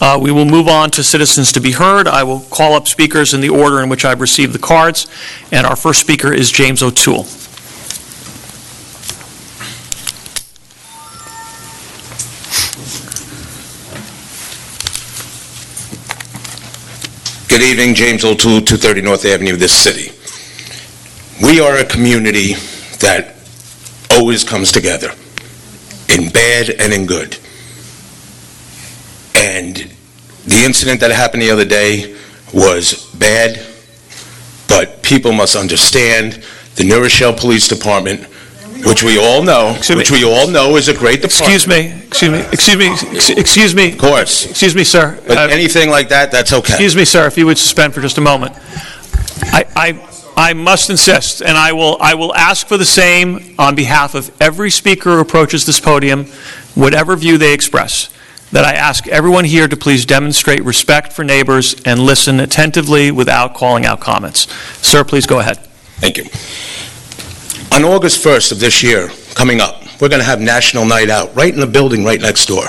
We will move on to citizens to be heard. I will call up speakers in the order in which I've received the cards, and our first speaker is James O'Toole. Good evening, James O'Toole, 230 North Avenue, this city. We are a community that always comes together, in bad and in good. And the incident that happened the other day was bad, but people must understand the New Rochelle Police Department, which we all know, is a great department. Excuse me. Of course. Excuse me, sir. But anything like that, that's okay. Excuse me, sir, if you would suspend for just a moment. I must insist, and I will ask for the same on behalf of every speaker who approaches this podium, whatever view they express, that I ask everyone here to please demonstrate respect for neighbors and listen attentively without calling out comments. Sir, please go ahead. Thank you. On August 1st of this year, coming up, we're going to have National Night Out right in the building right next door.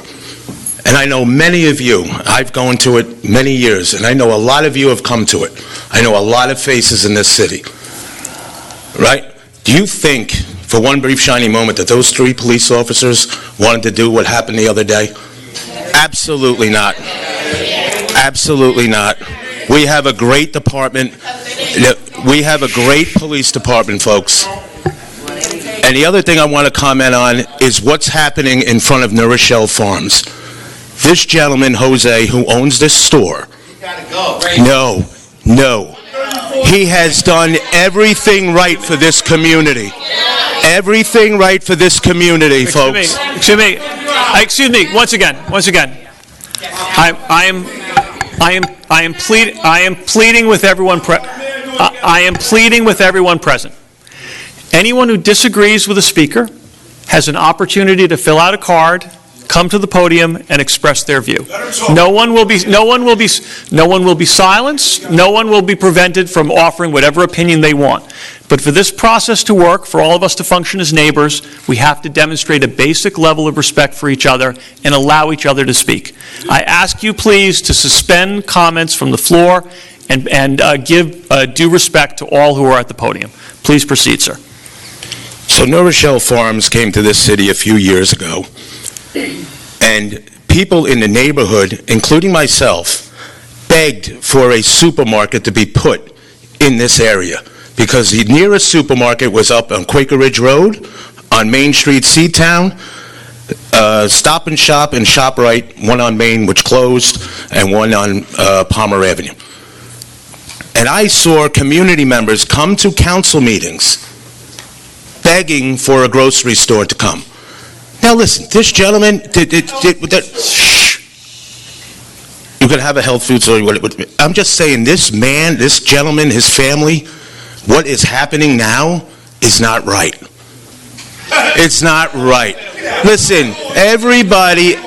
And I know many of you, I've gone to it many years, and I know a lot of you have come to it. I know a lot of faces in this city, right? Do you think, for one brief shining moment, that those 3 police officers wanted to do what happened the other day? Absolutely not. Absolutely not. We have a great department. We have a great police department, folks. And the other thing I want to comment on is what's happening in front of New Rochelle Farms. This gentleman, Jose, who owns this store, no, he has done everything right for this community. Everything right for this community, folks. Excuse me. Once again. I am pleading with everyone. I am pleading with everyone present. Anyone who disagrees with a speaker has an opportunity to fill out a card, come to the podium, and express their view. No one will be silenced. No one will be prevented from offering whatever opinion they want. But for this process to work, for all of us to function as neighbors, we have to demonstrate a basic level of respect for each other and allow each other to speak. I ask you, please, to suspend comments from the floor and give due respect to all who are at the podium. Please proceed, sir. So New Rochelle Farms came to this city a few years ago, and people in the neighborhood, including myself, begged for a supermarket to be put in this area because the nearest supermarket was up on Quaker Ridge Road, on Main Street, Seatown, Stop and Shop and ShopRite, one on Main, which closed, and one on Palmer Avenue. And I saw community members come to council meetings begging for a grocery store to come. Now listen, this gentleman, shh. You could have a health food store. I'm just saying, this man, this gentleman, his family, what is happening now is not right. It's not right. Listen, everybody.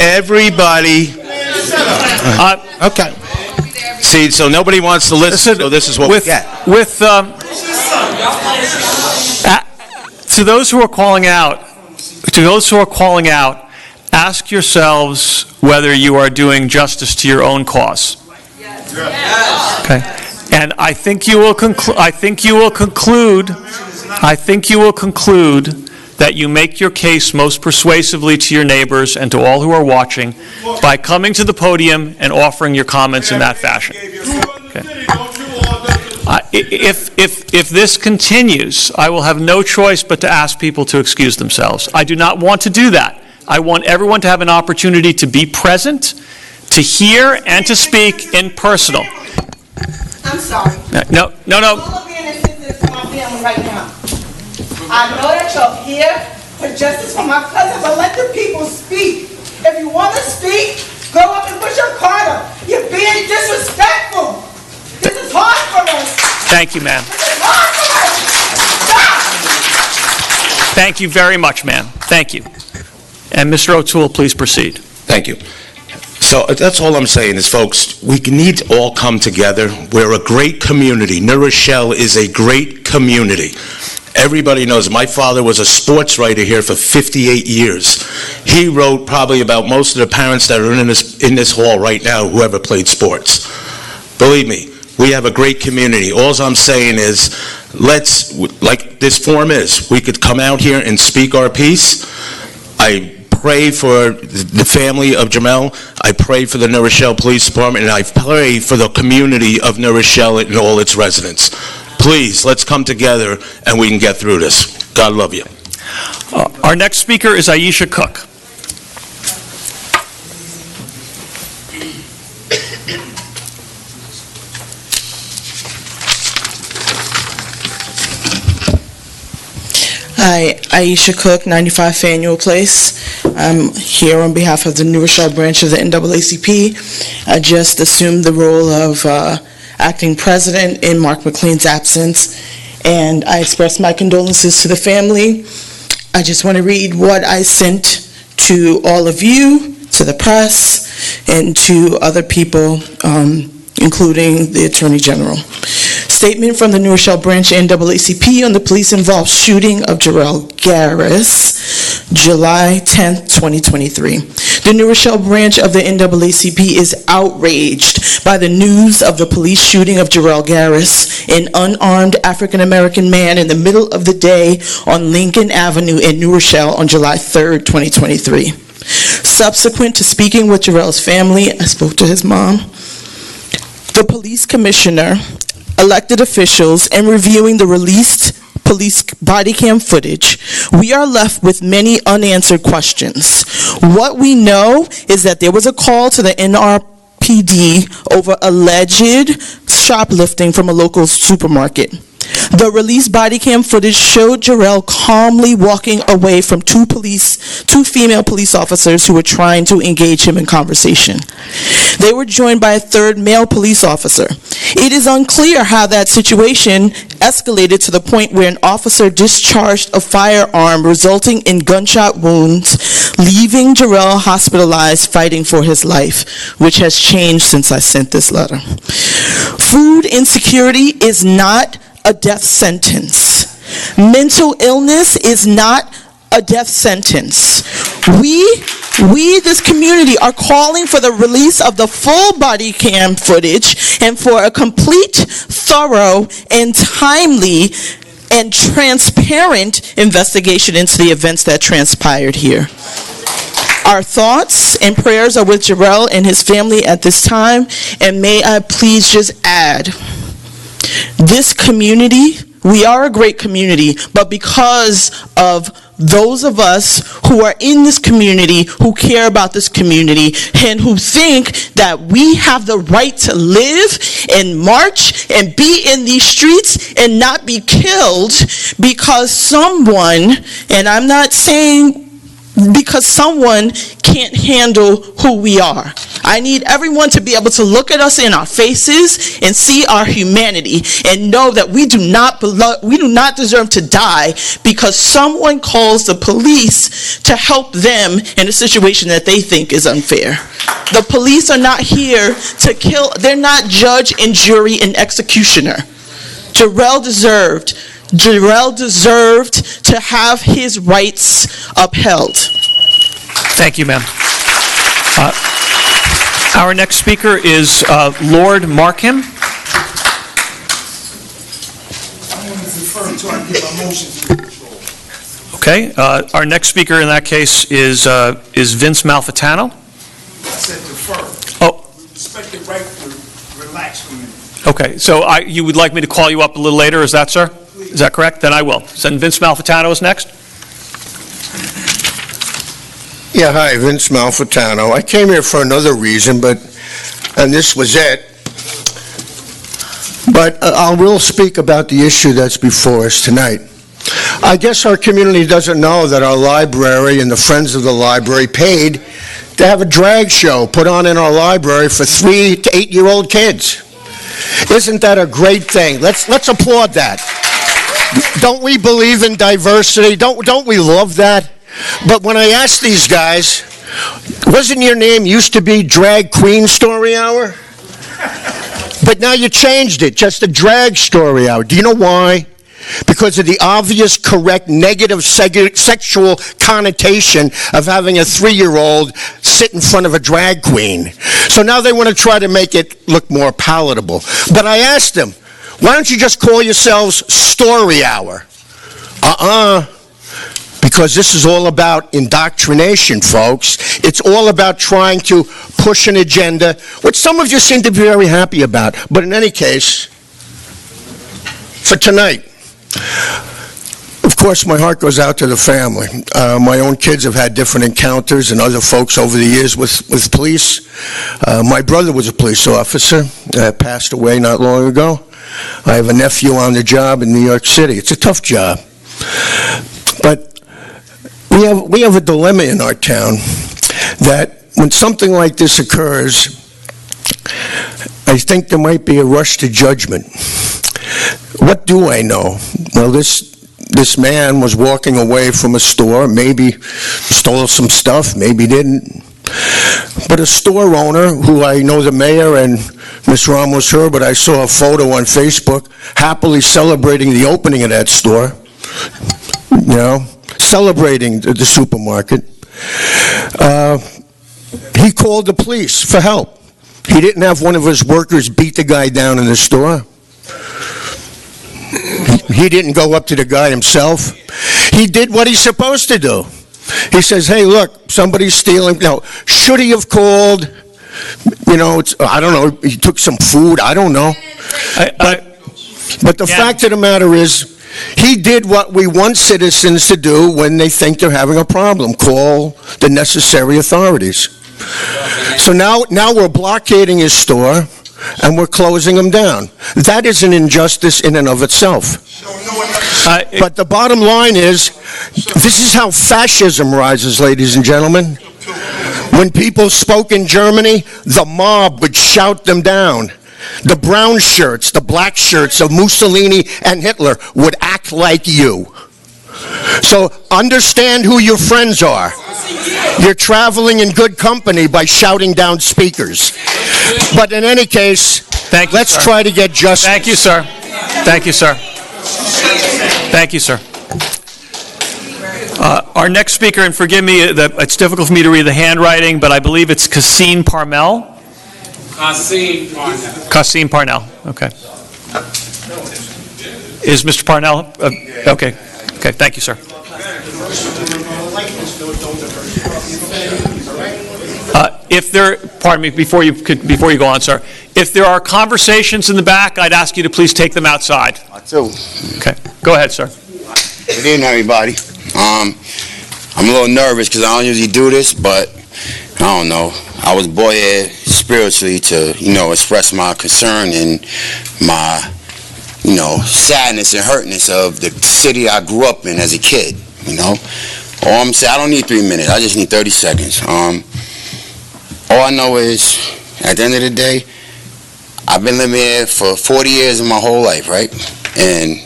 Okay. See, so nobody wants to listen, so this is what we get. To those who are calling out, ask yourselves whether you are doing justice to your own cause. Yes. Okay. And I think you will conclude that you make your case most persuasively to your neighbors and to all who are watching by coming to the podium and offering your comments in that fashion. Okay. If this continues, I will have no choice but to ask people to excuse themselves. I do not want to do that. I want everyone to have an opportunity to be present, to hear, and to speak in personal. I'm sorry. No. All of being assistance for my family right now. I know that you're here for justice for my cousin, but let the people speak. If you want to speak, go up and put your card up. You're being disrespectful. This is hard for us. Thank you, ma'am. This is hard for us. Stop. Thank you very much, ma'am. Thank you. And Mr. O'Toole, please proceed. Thank you. So that's all I'm saying is, folks, we need to all come together. We're a great community. New Rochelle is a great community. Everybody knows my father was a sports writer here for 58 years. He wrote probably about most of the parents that are in this hall right now who ever played sports. Believe me, we have a great community. All I'm saying is, let's, like this forum is, we could come out here and speak our piece. I pray for the family of Jarrell. I pray for the New Rochelle Police Department, and I pray for the community of New Rochelle and all its residents. Please, let's come together and we can get through this. God love you. Our next speaker is Aisha Cook. Hi, Aisha Cook, 95 Faneuil Place. I'm here on behalf of the New Rochelle branch of the NAACP. I just assumed the role of acting president in Mark McLean's absence, and I express my condolences to the family. I just want to read what I sent to all of you, to the press, and to other people, including the Attorney General. Statement from the New Rochelle branch NAACP on the police-involved shooting of Jarrell Garris, July 10th, 2023. The New Rochelle branch of the NAACP is outraged by the news of the police shooting of Jarrell Garris, an unarmed African-American man, in the middle of the day on Lincoln Avenue in New Rochelle on July 3rd, 2023. Subsequent to speaking with Jarrell's family, I spoke to his mom, the police commissioner, elected officials, and reviewing the released police body cam footage, we are left with many unanswered questions. What we know is that there was a call to the NRPD over alleged shoplifting from a local supermarket. The released body cam footage showed Jarrell calmly walking away from two female police officers who were trying to engage him in conversation. They were joined by a third male police officer. It is unclear how that situation escalated to the point where an officer discharged a firearm, resulting in gunshot wounds, leaving Jarrell hospitalized fighting for his life, which has changed since I sent this letter. Food insecurity is not a death sentence. Mental illness is not a death sentence. We, this community, are calling for the release of the full body cam footage and for a complete, thorough, and timely and transparent investigation into the events that transpired here. Our thoughts and prayers are with Jarrell and his family at this time, and may I please just add, this community, we are a great community, but because of those of us who are in this community, who care about this community, and who think that we have the right to live and march and be in these streets and not be killed because someone, and I'm not saying because someone can't handle who we are. I need everyone to be able to look at us in our faces and see our humanity and know that we do not deserve to die because someone calls the police to help them in a situation that they think is unfair. The police are not here to kill. They're not judge and jury and executioner. Jarrell deserved to have his rights upheld. Thank you, ma'am. Our next speaker is Lord Markham. I want to defer until I get my motion to the control. Okay. Our next speaker in that case is Vince Malfitano. I said defer. Oh. Respect the right to relax for a minute. Okay. So you would like me to call you up a little later, is that, sir? Please. Is that correct? Then I will. So Vince Malfitano is next. Yeah, hi, Vince Malfitano. I came here for another reason, and this was it. But I will speak about the issue that's before us tonight. I guess our community doesn't know that our library and the Friends of the Library paid to have a drag show put on in our library for 3 to 8-year-old kids. Isn't that a great thing? Let's applaud that. Don't we believe in diversity? Don't we love that? But when I asked these guys, wasn't your name used to be Drag Queen Story Hour? But now you changed it, just a drag story hour. Do you know why? because of the obvious, correct, negative sexual connotation of having a 3-year-old sit in front of a drag queen. So now they want to try to make it look more palatable. But I asked them, why don't you just call yourselves Story Hour? Because this is all about indoctrination, folks. It's all about trying to push an agenda, which some of you seem to be very happy about. But in any case, for tonight, of course, my heart goes out to the family. My own kids have had different encounters and other folks over the years with police. My brother was a police officer, passed away not long ago. I have a nephew on the job in New York City. It's a tough job. But we have a dilemma in our town that when something like this occurs, I think there might be a rush to judgment. What do I know? Well, this man was walking away from a store, maybe stole some stuff, maybe didn't. But a store owner, who I know the mayor and Ms. Ramos her, but I saw a photo on Facebook, happily celebrating the opening of that store, you know, celebrating the supermarket. He called the police for help. He didn't have one of his workers beat the guy down in the store. He didn't go up to the guy himself. He did what he's supposed to do. He says, hey, look, somebody's stealing. Now, should he have called? You know, I don't know. He took some food. I don't know. But the fact of the matter is, he did what we want citizens to do when they think they're having a problem. Call the necessary authorities. So now we're blockading his store, and we're closing him down. That is an injustice in and of itself. But the bottom line is, this is how fascism rises, ladies and gentlemen. When people spoke in Germany, the mob would shout them down. The brown shirts, the black shirts of Mussolini and Hitler would act like you. So understand who your friends are. You're traveling in good company by shouting down speakers. But in any case, let's try to get justice. Thank you, sir. Thank you, sir. Thank you, sir. Our next speaker, and forgive me, it's difficult for me to read the handwriting, but I believe it's Kasim Parnell. Kasim Parnell. Okay. Is Mr. Parnell? Okay. Okay. Thank you, sir. Pardon me, before you go on, sir. If there are conversations in the back, I'd ask you to please take them outside. I do. Okay. Go ahead, sir. Good evening, everybody. I'm a little nervous because I don't usually do this, but I don't know. I was born here spiritually to, express my concern and my, sadness and hurtness of the city I grew up in as a kid, All I'm saying, I don't need 3 minutes. I just need 30 seconds. All I know is, at the end of the day, I've been living here for 40 years of my whole life, right? And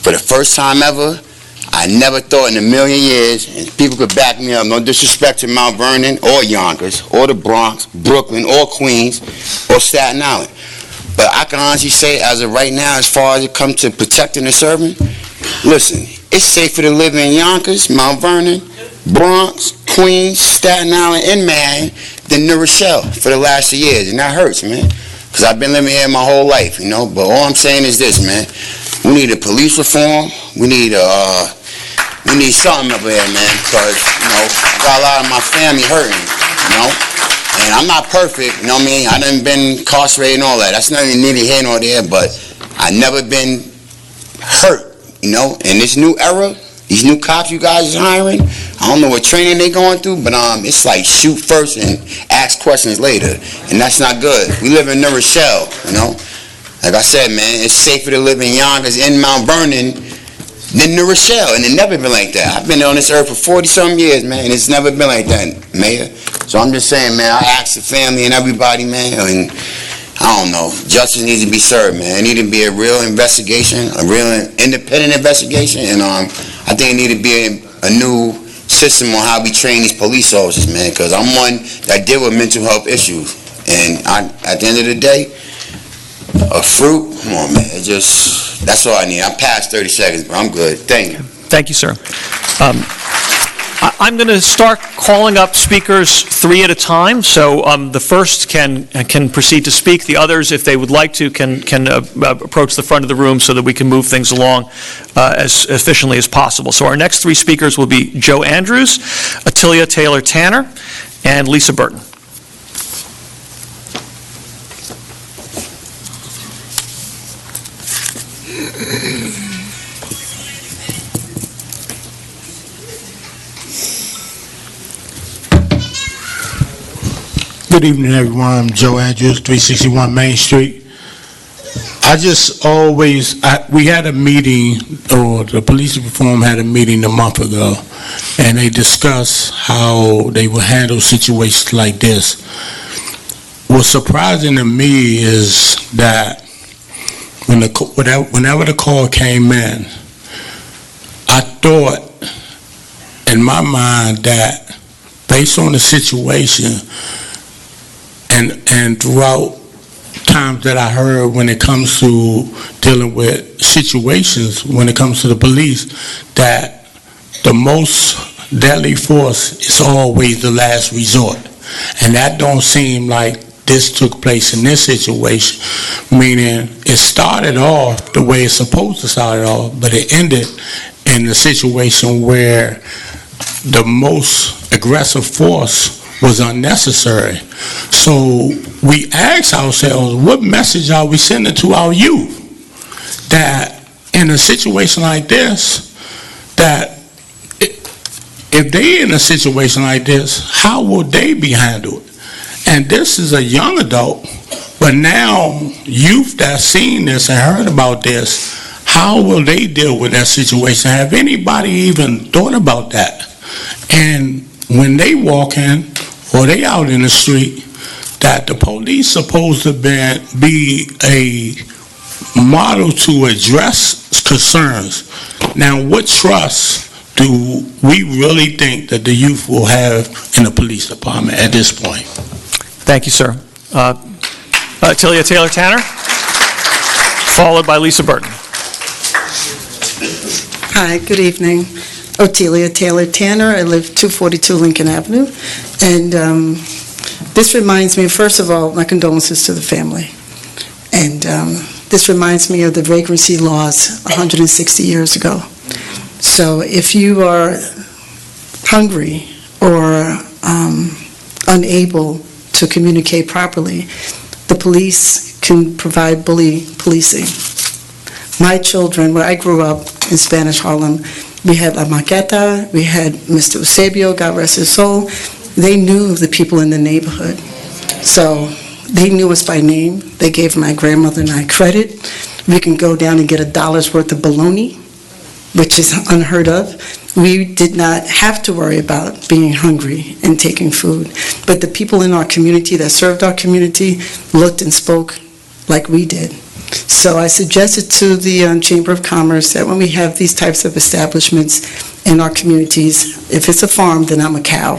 for the first time ever, I never thought in a million years, and people could back me up, no disrespect to Mount Vernon or Yonkers or the Bronx, Brooklyn or Queens or Staten Island. But I can honestly say, as of right now, as far as it comes to protecting and serving, listen, it's safer to live in Yonkers, Mount Vernon, Bronx, Queens, Staten Island, and Manhattan than New Rochelle for the last 2 years, and that hurts, man, because I've been living here my whole life, But all I'm saying is this, man, we need a police reform. We need something up here, man, because, I got a lot of my family hurting, and I'm not perfect, you know what I mean? I done been incarcerated and all that. That's not even neither here nor there, but I never been hurt, In this new era, these new cops you guys are hiring, I don't know what training they going through, but it's like shoot first and ask questions later, and that's not good. We live in New Rochelle, Like I said, man, it's safer to live in Yonkers in Mount Vernon than New Rochelle, and it never been like that. I've been on this earth for 40-some years, man, and it's never been like that, Mayor. So I'm just saying, man, I ask the family and everybody, man, and I don't know, justice needs to be served, man. It needs to be a real investigation, a real independent investigation, and I think it needs to be a new system on how we train these police officers, man, because I'm one that deal with mental health issues, and at the end of the day, a fruit, come on, man, it just That's all I need. I'm past 30 seconds, but I'm good. Thank you. Thank you, sir. I'm going to start calling up speakers 3 at a time, so the first can proceed to speak. The others, if they would like to, can approach the front of the room so that we can move things along as efficiently as possible. So our next 3 speakers will be Joe Andrews, Attilia Taylor Tanner, and Lisa Burton. Good evening, everyone. I'm Joe Andrews, 361 Main Street. I just always, we had a meeting, or the police reform had a meeting a month ago, and they discussed how they would handle situations like this. What's surprising to me is that whenever the call came in, I thought in my mind that based on the situation, and throughout times that I heard when it comes to dealing with situations, when it comes to the police, that the most deadly force is always the last resort. And that don't seem like this took place in this situation, meaning it started off the way it's supposed to start off, but it ended in a situation where the most aggressive force was unnecessary. So we ask ourselves, what message are we sending to our youth? That in a situation like this, that if they in a situation like this, how will they be handled? And this is a young adult, but now youth that's seen this and heard about this, how will they deal with that situation? Have anybody even thought about that? And when they walk in, or they out in the street, that the police supposed to be a model to address concerns. Now, what trust do we really think that the youth will have in the police department at this point? Thank you, sir. Attilia Taylor Tanner, followed by Lisa Burton. Hi, good evening. Attilia Taylor Tanner. I live 242 Lincoln Avenue. And this reminds me, first of all, my condolences to the family. And this reminds me of the vagrancy laws 160 years ago. So if you are hungry or unable to communicate properly, the police can provide bully policing. My children, where I grew up in Spanish Harlem, we had La Maqueta, we had Mr. Eusebio, God rest his soul. They knew the people in the neighborhood. So they knew us by name. They gave my grandmother and I credit. We can go down and get $1 worth of bologna, which is unheard of. We did not have to worry about being hungry and taking food. But the people in our community that served our community looked and spoke like we did. So I suggested to the Chamber of Commerce that when we have these types of establishments in our communities, if it's a farm, then I'm a cow.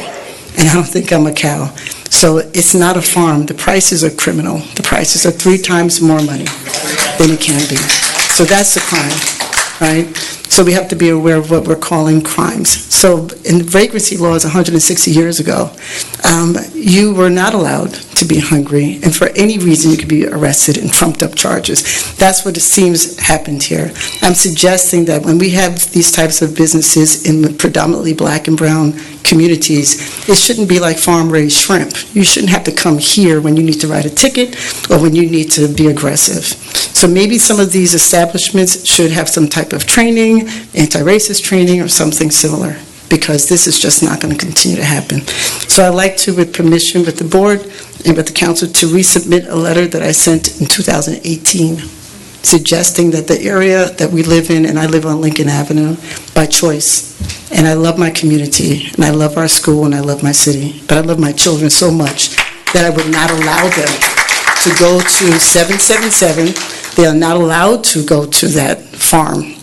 And I don't think I'm a cow. So it's not a farm. The prices are criminal. The prices are 3 times more money than it can be. So that's the crime, right? So we have to be aware of what we're calling crimes. So in the vagrancy laws 160 years ago, you were not allowed to be hungry, and for any reason you could be arrested and trumped up charges. That's what it seems happened here. I'm suggesting that when we have these types of businesses in predominantly black and brown communities, it shouldn't be like farm-raised shrimp. You shouldn't have to come here when you need to write a ticket or when you need to be aggressive. So maybe some of these establishments should have some type of training, anti-racist training or something similar, because this is just not going to continue to happen. So I'd like to, with permission with the board and with the council, to resubmit a letter that I sent in 2018 suggesting that the area that we live in, and I live on Lincoln Avenue by choice, and I love my community, and I love our school, and I love my city, but I love my children so much that I would not allow them to go to 777. They are not allowed to go to that farm.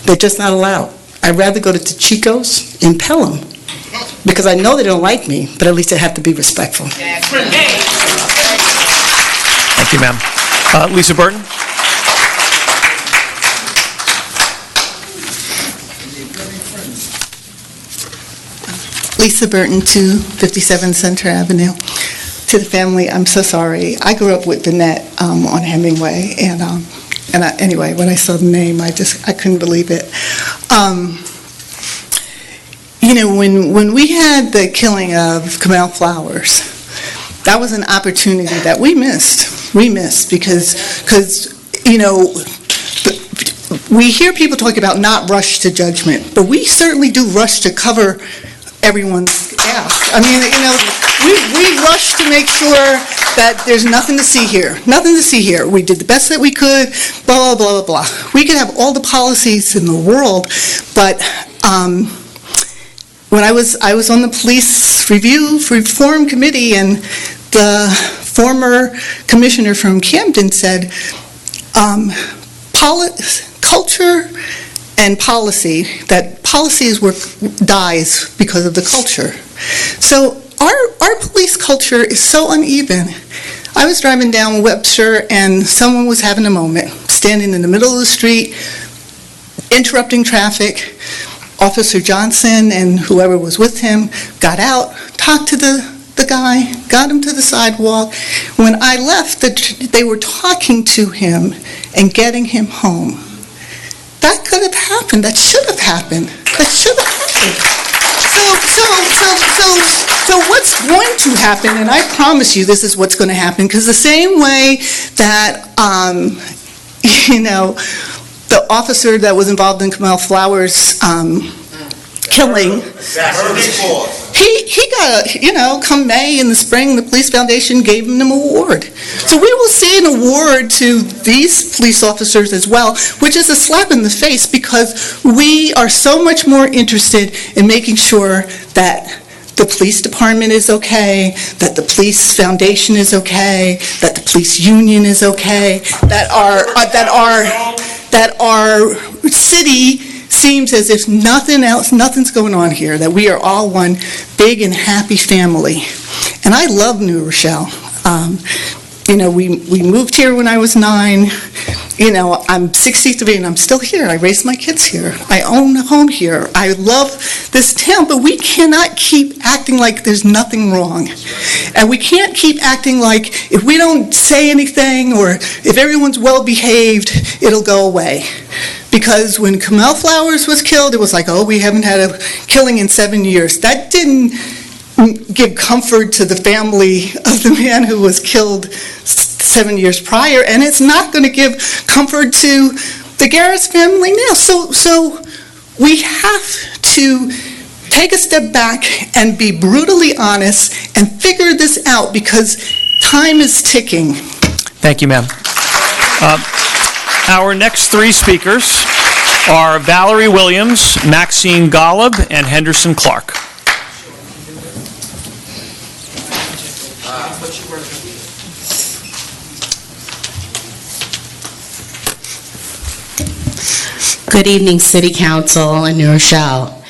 They're just not allowed. I'd rather go to Chico's in Pelham, because I know they don't like me, but at least they have to be respectful. Thank you, ma'am. Lisa Burton? Lisa Burton, 257 Center Avenue. To the family, I'm so sorry. I grew up with Danette on Hemingway, and anyway, when I saw the name, I couldn't believe it. You know, when we had the killing of Kamau Flowers, that was an opportunity that we missed. We missed because you know, we hear people talk about not rush to judgment, but we certainly do rush to cover everyone's ass. I mean, you know, we rush to make sure that there's nothing to see here. Nothing to see here. We did the best that we could, blah, blah, blah, blah, blah. We could have all the policies in the world, but when I was on the police reform committee, and the former commissioner from Camden said, culture and policy, that policies dies because of the culture. So our police culture is so uneven. I was driving down Webster and someone was having a moment, standing in the middle of the street, interrupting traffic. Officer Johnson and whoever was with him got out, talked to the guy, got him to the sidewalk. When I left, they were talking to him and getting him home. That could have happened. That should have happened. That should have happened. So what's going to happen, and I promise you this is what's going to happen, because the same way that, you know, the officer that was involved in Kamau Flowers' killing, he got, you know, come May in the spring, the Police Foundation gave him an award. So we will see an award to these police officers as well, which is a slap in the face, because we are so much more interested in making sure that the police department is okay, that the police foundation is okay, that the police union is okay, that our city seems as if nothing's going on here, that we are all one big and happy family. And I love New Rochelle. You know, we moved here when I was 9. You know, I'm 63 and I'm still here. I raised my kids here. I own a home here. I love this town, but we cannot keep acting like there's nothing wrong. And we can't keep acting like if we don't say anything or if everyone's well behaved, it'll go away. Because when Kamau Flowers was killed, it was like, oh, we haven't had a killing in 7 years. That didn't give comfort to the family of the man who was killed 7 years prior, and it's not going to give comfort to the Garris family now. So we have to take a step back and be brutally honest and figure this out, because time is ticking. Thank you, ma'am. Our next 3 speakers are Valerie Williams, Maxine Golub, and Henderson Clark. Good evening, City Council in New Rochelle.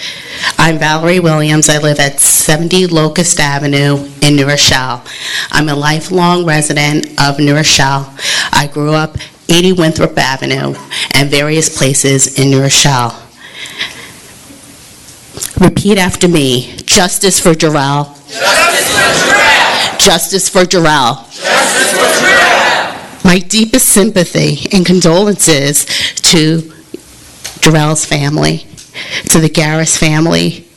I'm Valerie Williams. I live at 70 Locust Avenue in New Rochelle. I'm a lifelong resident of New Rochelle. I grew up 80 Winthrop Avenue and various places in New Rochelle. Repeat after me. Justice for Jarrell. Justice for Jarrell. Justice for Jarrell. Justice for Jarrell. My deepest sympathy and condolences to Jarrell's family, to the Garris family,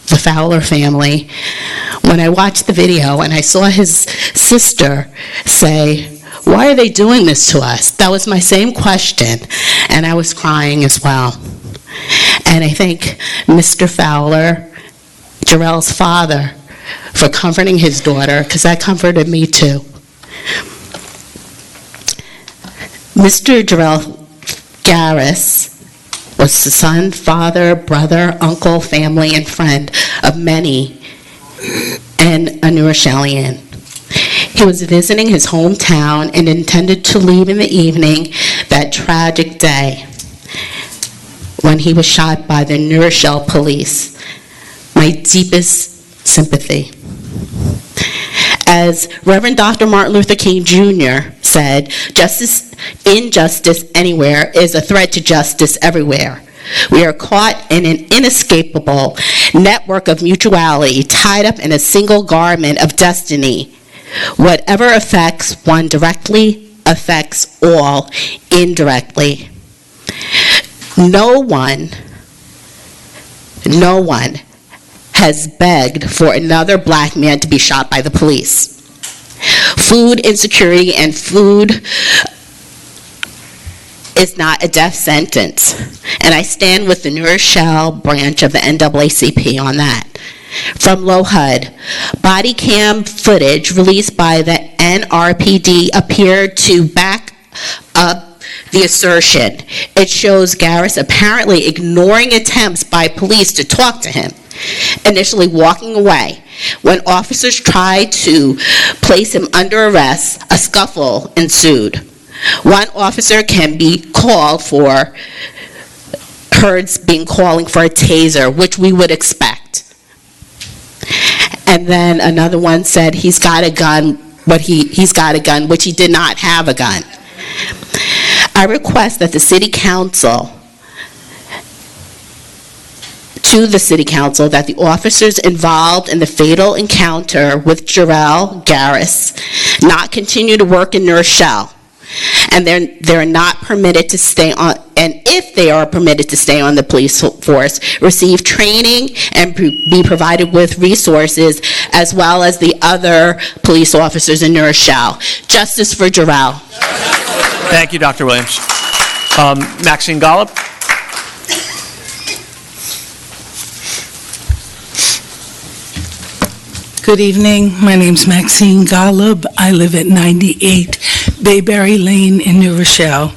the Fowler family. When I watched the video and I saw his sister say, "Why are they doing this to us?" That was my same question, and I was crying as well. And I thank Mr. Fowler, Jarrell's father, for comforting his daughter, because that comforted me too. Mr. Jarrell Garris was the son, father, brother, uncle, family, and friend of many, and a New Rochelian. He was visiting his hometown and intended to leave in the evening that tragic day when he was shot by the New Rochelle police. My deepest sympathy. As Reverend Dr. Martin Luther King Jr. said, injustice anywhere is a threat to justice everywhere. We are caught in an inescapable network of mutuality, tied up in a single garment of destiny. Whatever affects one directly affects all indirectly. No one has begged for another black man to be shot by the police. Food insecurity and food is not a death sentence. And I stand with the New Rochelle branch of the NAACP on that. From Low HUD, body cam footage released by the NRPD appeared to back up the assertion. It shows Garris apparently ignoring attempts by police to talk to him, initially walking away. When officers tried to place him under arrest, a scuffle ensued. One officer can be called for, heard being calling for a taser, which we would expect. And then another one said he's got a gun, but he's got a gun, which he did not have a gun. I request that the City Council, that the officers involved in the fatal encounter with Jarrell Garris not continue to work in New Rochelle, and they're not permitted to stay on, and if they are permitted to stay on the police force, receive training and be provided with resources, as well as the other police officers in New Rochelle. Justice for Jarrell. Thank you, Dr. Williams. Maxine Golub. Good evening. My name's Maxine Golub. I live at 98 Bayberry Lane in New Rochelle.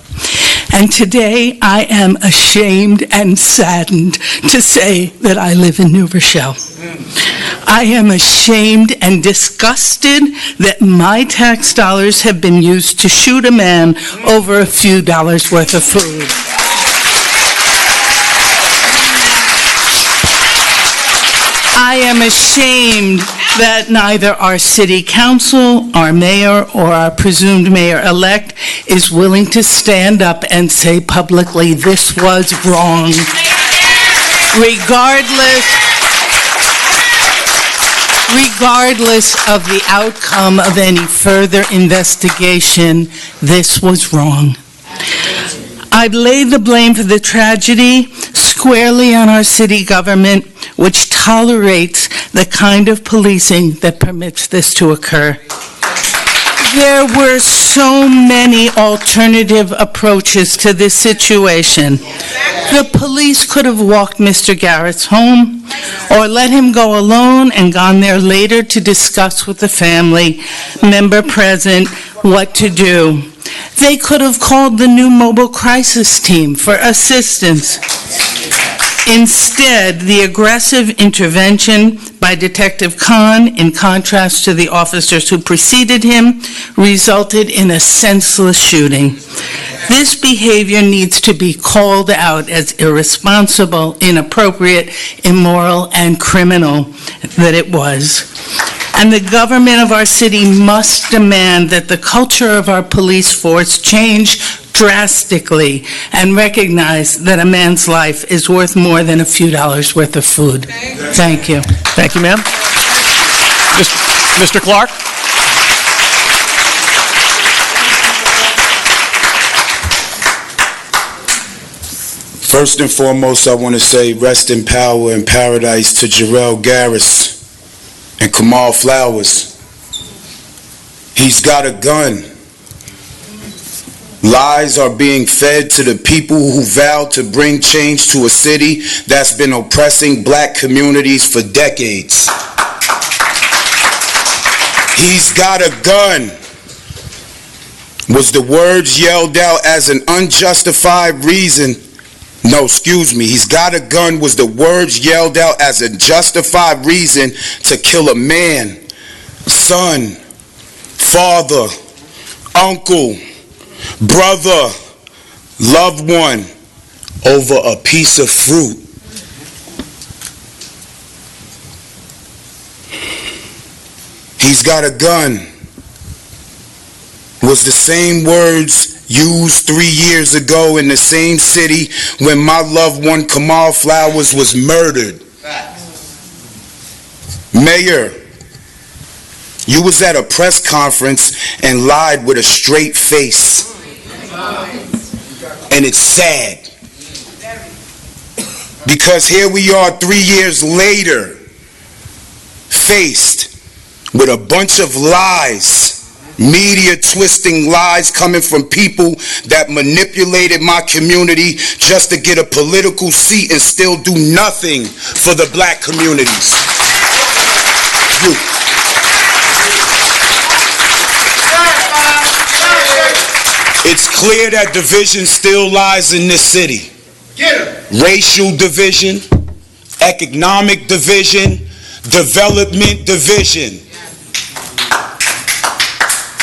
And today I am ashamed and saddened to say that I live in New Rochelle. I am ashamed and disgusted that my tax dollars have been used to shoot a man over a few dollars worth of food. I am ashamed that neither our city council, our mayor, or our presumed mayor-elect is willing to stand up and say publicly, this was wrong. Regardless of the outcome of any further investigation, this was wrong. I've laid the blame for the tragedy squarely on our city government, which tolerates the kind of policing that permits this to occur. There were so many alternative approaches to this situation. The police could have walked Mr. Garris home, or let him go alone and gone there later to discuss with the family member present what to do. They could have called the new mobile crisis team for assistance. Instead, the aggressive intervention by Detective Khan, in contrast to the officers who preceded him, resulted in a senseless shooting. This behavior needs to be called out as irresponsible, inappropriate, immoral, and criminal that it was. And the government of our city must demand that the culture of our police force change drastically and recognize that a man's life is worth more than a few dollars worth of food. Thank you. Thank you, ma'am. Mr. Clark? First and foremost, I want to say rest in power and paradise to Jarrell Garris and Kamal Flowers. He's got a gun. Lies are being fed to the people who vowed to bring change to a city that's been oppressing black communities for decades. He's got a gun was the words yelled out as an unjustified reason. No, excuse me. He's got a gun was the words yelled out as a justified reason to kill a man, son, father, uncle, brother, loved one over a piece of fruit. He's got a gun was the same words used 3 years ago in the same city when my loved one Kamal Flowers was murdered. Mayor, you was at a press conference and lied with a straight face. And it's sad. Because here we are 3 years later, faced with a bunch of lies, media twisting lies coming from people that manipulated my community just to get a political seat and still do nothing for the black communities. It's clear that division still lies in this city. Racial division, economic division, development division.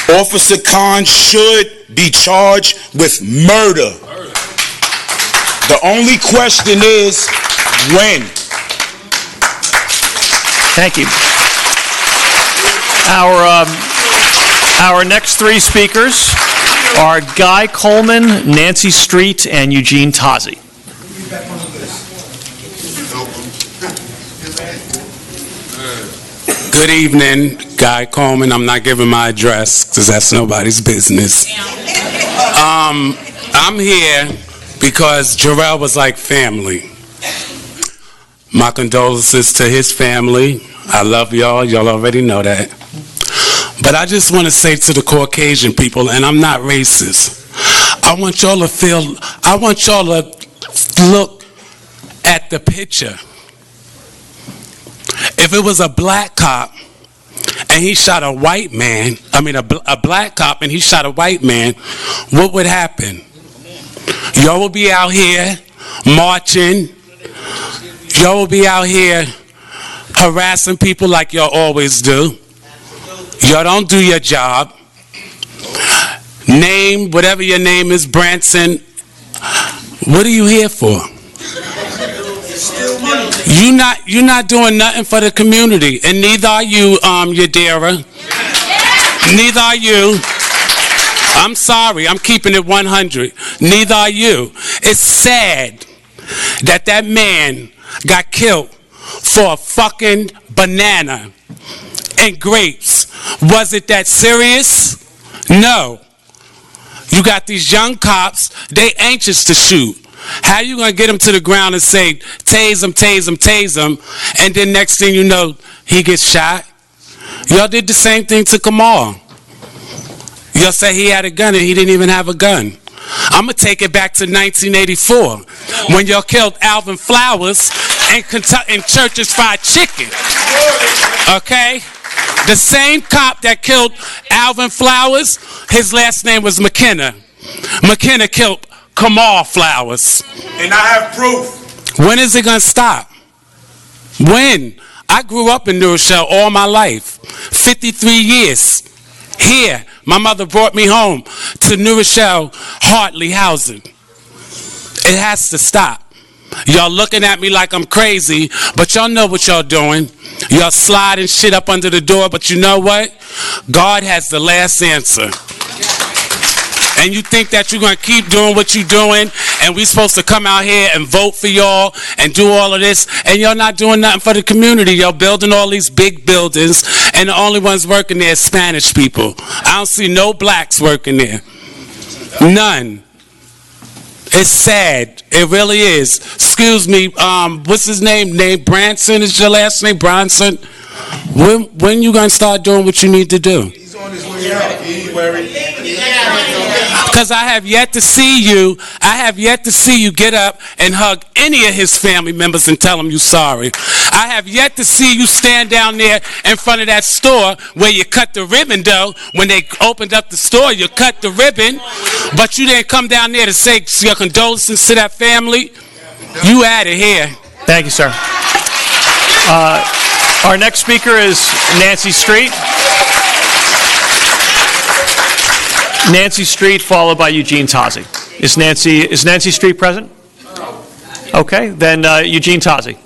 Officer Khan should be charged with murder. The only question is, when? Thank you. Our next three speakers are Guy Coleman, Nancy Street, and Eugene Tazi. Good evening, Guy Coleman. I'm not giving my address because that's nobody's business. I'm here because Jarrell was like family. My condolences to his family. I love y'all. Y'all already know that. But I just want to say to the Caucasian people, and I'm not racist, I want y'all to look at the picture. If it was a black cop and he shot a white man, a black cop and he shot a white man, what would happen? Y'all will be out here marching. Y'all will be out here harassing people like y'all always do. Y'all don't do your job. Name, whatever your name is, Branson. What are you here for? You're not doing nothing for the community, and neither are you, Yadira. Neither are you. I'm sorry, I'm keeping it 100. Neither are you. It's sad that man got killed for a fucking banana and grapes. Was it that serious? No. You got these young cops, they anxious to shoot. How you gonna get him to the ground and say, tase him, tase him, tase him, and then next thing you know, he gets shot? Y'all did the same thing to Kamal. Y'all say he had a gun and he didn't even have a gun. I'm gonna take it back to 1984 when y'all killed Alvin Flowers and Church's Fried Chicken. Okay? The same cop that killed Alvin Flowers, his last name was McKenna. McKenna killed Kamal Flowers. And I have proof. When is it gonna stop? When? I grew up in New Rochelle all my life. 53 years. Here, my mother brought me home to New Rochelle Hartley housing. It has to stop. Y'all looking at me like I'm crazy, but y'all know what y'all doing. Y'all sliding shit up under the door, but you know what? God has the last answer. And you think that you're going to keep doing what you're doing, and we're supposed to come out here and vote for y'all and do all of this, and y'all not doing nothing for the community. Y'all building all these big buildings, and the only ones working there is Spanish people. I don't see no blacks working there. None. It's sad. It really is. Excuse me, what's his name? Branson is your last name? Bronson? When you going to start doing what you need to do? He's on his way out. He ain't worried. Because I have yet to see you get up and hug any of his family members and tell them you're sorry. I have yet to see you stand down there in front of that store where you cut the ribbon, though. When they opened up the store, you cut the ribbon, but you didn't come down there to say your condolences to that family. You out of here. Thank you, sir. Our next speaker is Nancy Street. Nancy Street, followed by Eugene Tazi. Is Nancy Street present? Okay, then Eugene Tazi.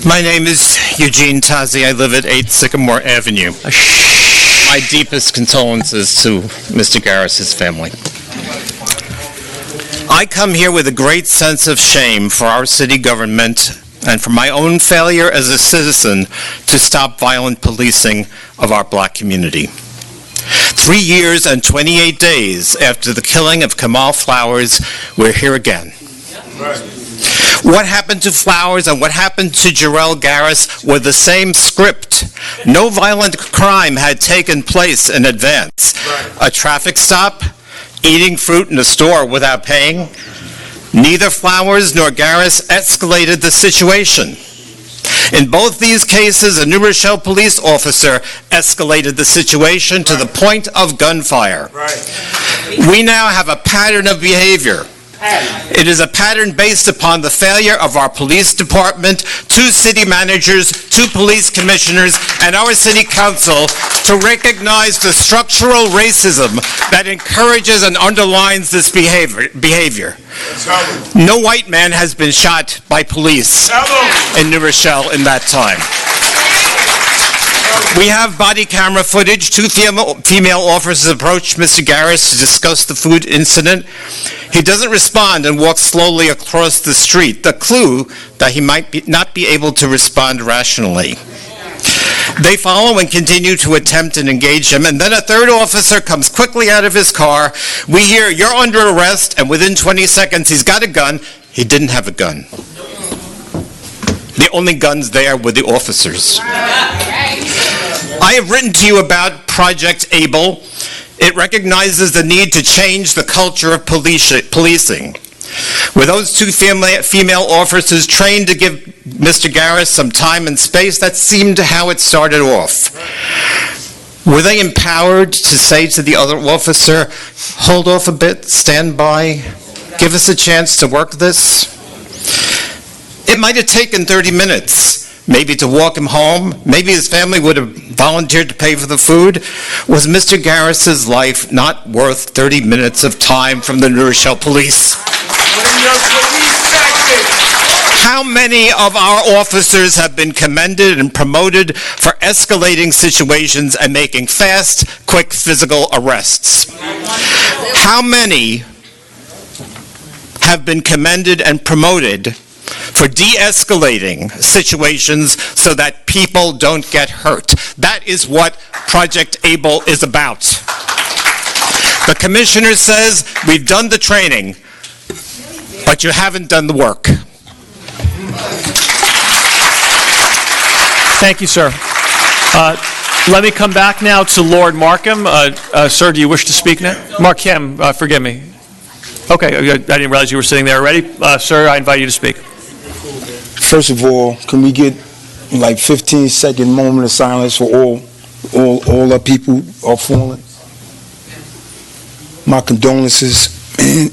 My name is Eugene Tazi. I live at 8 Sycamore Avenue. my deepest condolences to Mr. Garris's family. I come here with a great sense of shame for our city government and for my own failure as a citizen to stop violent policing of our black community. 3 years and 28 days after the killing of Kamal Flowers, we're here again. What happened to Flowers and what happened to Jarrell Garris were the same script. No violent crime had taken place in advance. A traffic stop, eating fruit in a store without paying. Neither Flowers nor Garris escalated the situation. In both these cases, a New Rochelle police officer escalated the situation to the point of gunfire. We now have a pattern of behavior. It is a pattern based upon the failure of our police department, 2 city managers, 2 police commissioners, and our city council to recognize the structural racism that encourages and underlines this behavior. No white man has been shot by police in New Rochelle in that time. We have body camera footage. 2 female officers approached Mr. Garris to discuss the food incident. He doesn't respond and walks slowly across the street, the clue that he might not be able to respond rationally. They follow and continue to attempt and engage him, and then a 3rd officer comes quickly out of his car. We hear, "You're under arrest," and within 20 seconds, he's got a gun. He didn't have a gun. The only guns there were the officers. I have written to you about Project Able. It recognizes the need to change the culture of policing. With those 2 female officers trained to give Mr. Garris some time and space, that seemed how it started off. Were they empowered to say to the other officer, "Hold off a bit, stand by, give us a chance to work this"? It might have taken 30 minutes. Maybe to walk him home. Maybe his family would have volunteered to pay for the food. Was Mr. Garris's life not worth 30 minutes of time from the New Rochelle police? How many of our officers have been commended and promoted for escalating situations and making fast, quick physical arrests? How many have been commended and promoted for de-escalating situations so that people don't get hurt? That is what Project Able is about. The commissioner says, "We've done the training, but you haven't done the work." Thank you, sir. Let me come back now to Lord Markham. Sir, do you wish to speak now? Markham, forgive me. Okay, I didn't realize you were sitting there already. Sir, I invite you to speak. First of all, can we get like 15-second moment of silence for all the people who are fallen? My condolences. Man,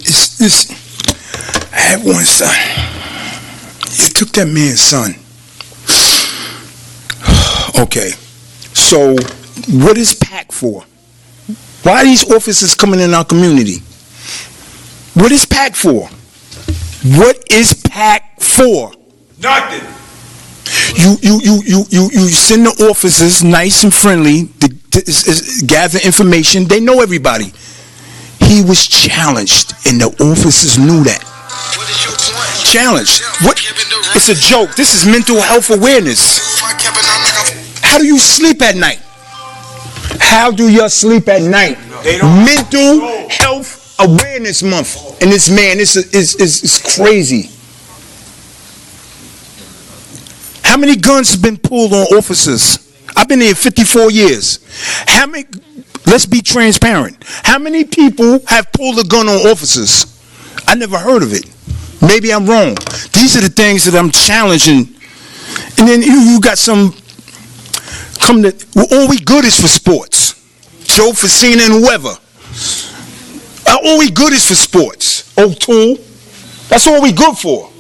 I had one son. You took that man's son. Okay, so what is PAC for? Why are these officers coming in our community? What is PAC for? What is PAC for? Nothing. You send the officers nice and friendly to gather information. They know everybody. He was challenged, and the officers knew that. What is your point? Challenged. What? It's a joke. This is mental health awareness. How do you sleep at night? How do you sleep at night? Mental Health Awareness Month. And this man is crazy. How many guns have been pulled on officers? I've been here 54 years. How many? Let's be transparent. How many people have pulled a gun on officers? I never heard of it. Maybe I'm wrong. These are the things that I'm challenging. And then you got some come to, well, all we good is for sports. Joe Facina and whoever. All we good is for sports. O'Toole. That's all we good for.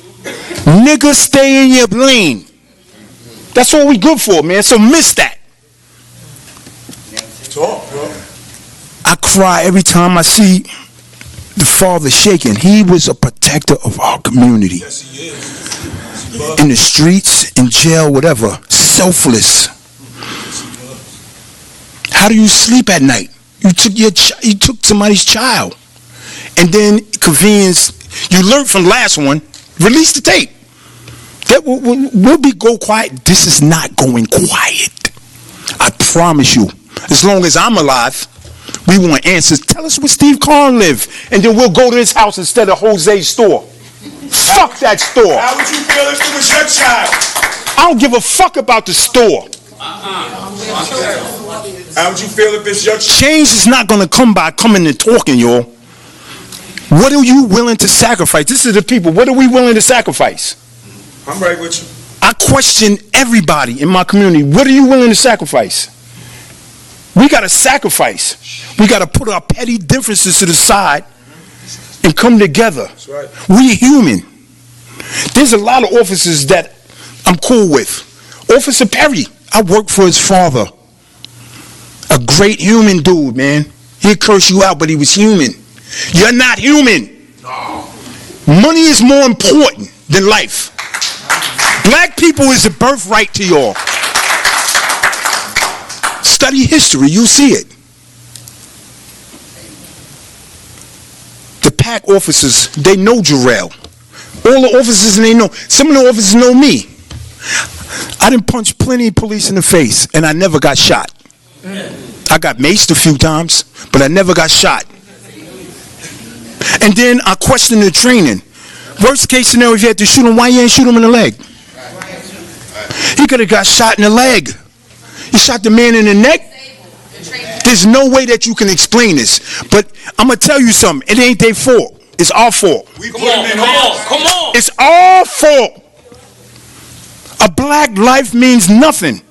Nigga, stay in your lane. That's all we good for, man. So miss that. Talk, bro. I cry every time I see the father shaking. He was a protector of our community. Yes, he is. In the streets, in jail, whatever. Selfless. How do you sleep at night? You took somebody's child, and then convenience. You learned from the last one. Release the tape. That will be go quiet. This is not going quiet. I promise you. As long as I'm alive, we want answers. Tell us where Steve Carn lived, and then we'll go to his house instead of Jose's store. Fuck that store. How would you feel if it was your child? I don't give a fuck about the store. How would you feel if it's your child? Change is not going to come by coming and talking, y'all. What are you willing to sacrifice? This is the people. What are we willing to sacrifice? I'm right with you. I question everybody in my community. What are you willing to sacrifice? We got to sacrifice. We got to put our petty differences to the side and come together. That's right. We're human. There's a lot of officers that I'm cool with. Officer Perry, I worked for his father. A great human dude, man. He'd curse you out, but he was human. You're not human. Money is more important than life. Black people is a birthright to y'all. Study history, you'll see it. The PAC officers, they know Jarrell. All the officers, they know. Some of the officers know me. I done punched plenty of police in the face, and I never got shot. I got maced a few times, but I never got shot. And then I questioned the training. Worst case scenario, if you had to shoot him, why you ain't shoot him in the leg? He could have got shot in the leg. You shot the man in the neck? There's no way that you can explain this. But I'm going to tell you something. It ain't their fault. It's our fault. Come on. It's our fault. A black life means nothing.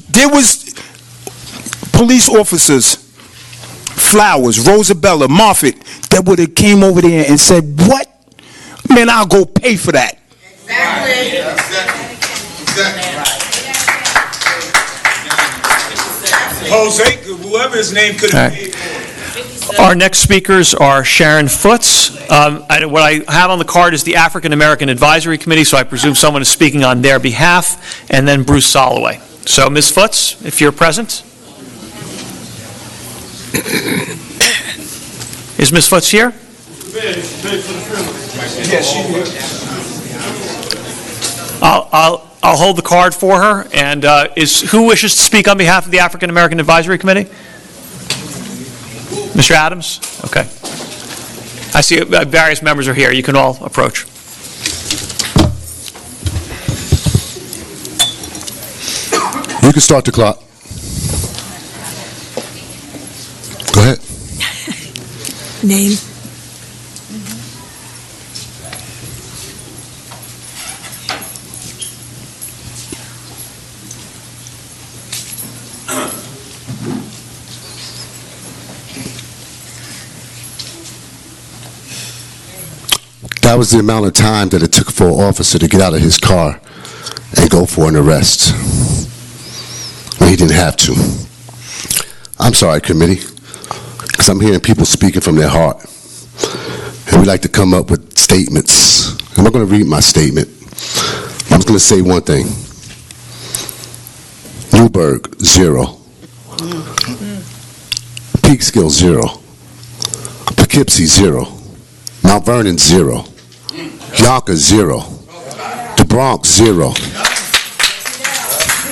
There was police officers, Flowers, Rosabella, Moffitt, that would have came over there and said, what? Man, I'll go pay for that. Exactly. Jose, whoever his name could have been. Our next speakers are Sharon Foots. What I have on the card is the African American Advisory Committee, so I presume someone is speaking on their behalf, and then Bruce Soloway. So, Ms. Foots, if you're present. Is Ms. Foots here? Yes, she is. I'll hold the card for her. And who wishes to speak on behalf of the African American Advisory Committee? Mr. Adams? Okay. I see various members are here. You can all approach. You can start the clock. Go ahead. Name? That was the amount of time that it took for an officer to get out of his car and go for an arrest when he didn't have to. I'm sorry, committee, because I'm hearing people speaking from their heart. And we like to come up with statements. I'm not going to read my statement. I'm just going to say one thing. Newburgh, 0. Peekskill, 0. Poughkeepsie, 0. Mount Vernon, 0. Yonkers, 0. The Bronx, 0.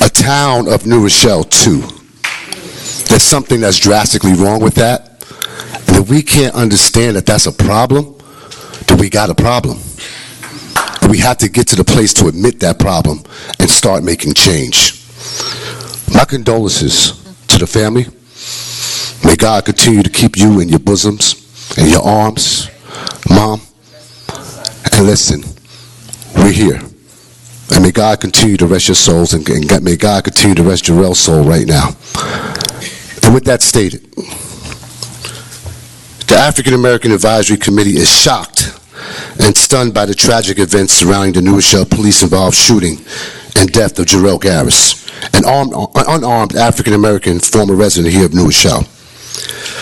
A town of New Rochelle, 2. There's something that's drastically wrong with that. And if we can't understand that that's a problem, then we got a problem. And we have to get to the place to admit that problem and start making change. My condolences to the family. May God continue to keep you in your bosoms and your arms, Mom. And listen, we're here. And may God continue to rest your souls, and may God continue to rest Jarrell's soul right now. And with that stated, the African American Advisory Committee is shocked and stunned by the tragic events surrounding the New Rochelle police-involved shooting and death of Jarrell Garris, an unarmed African American former resident here of New Rochelle.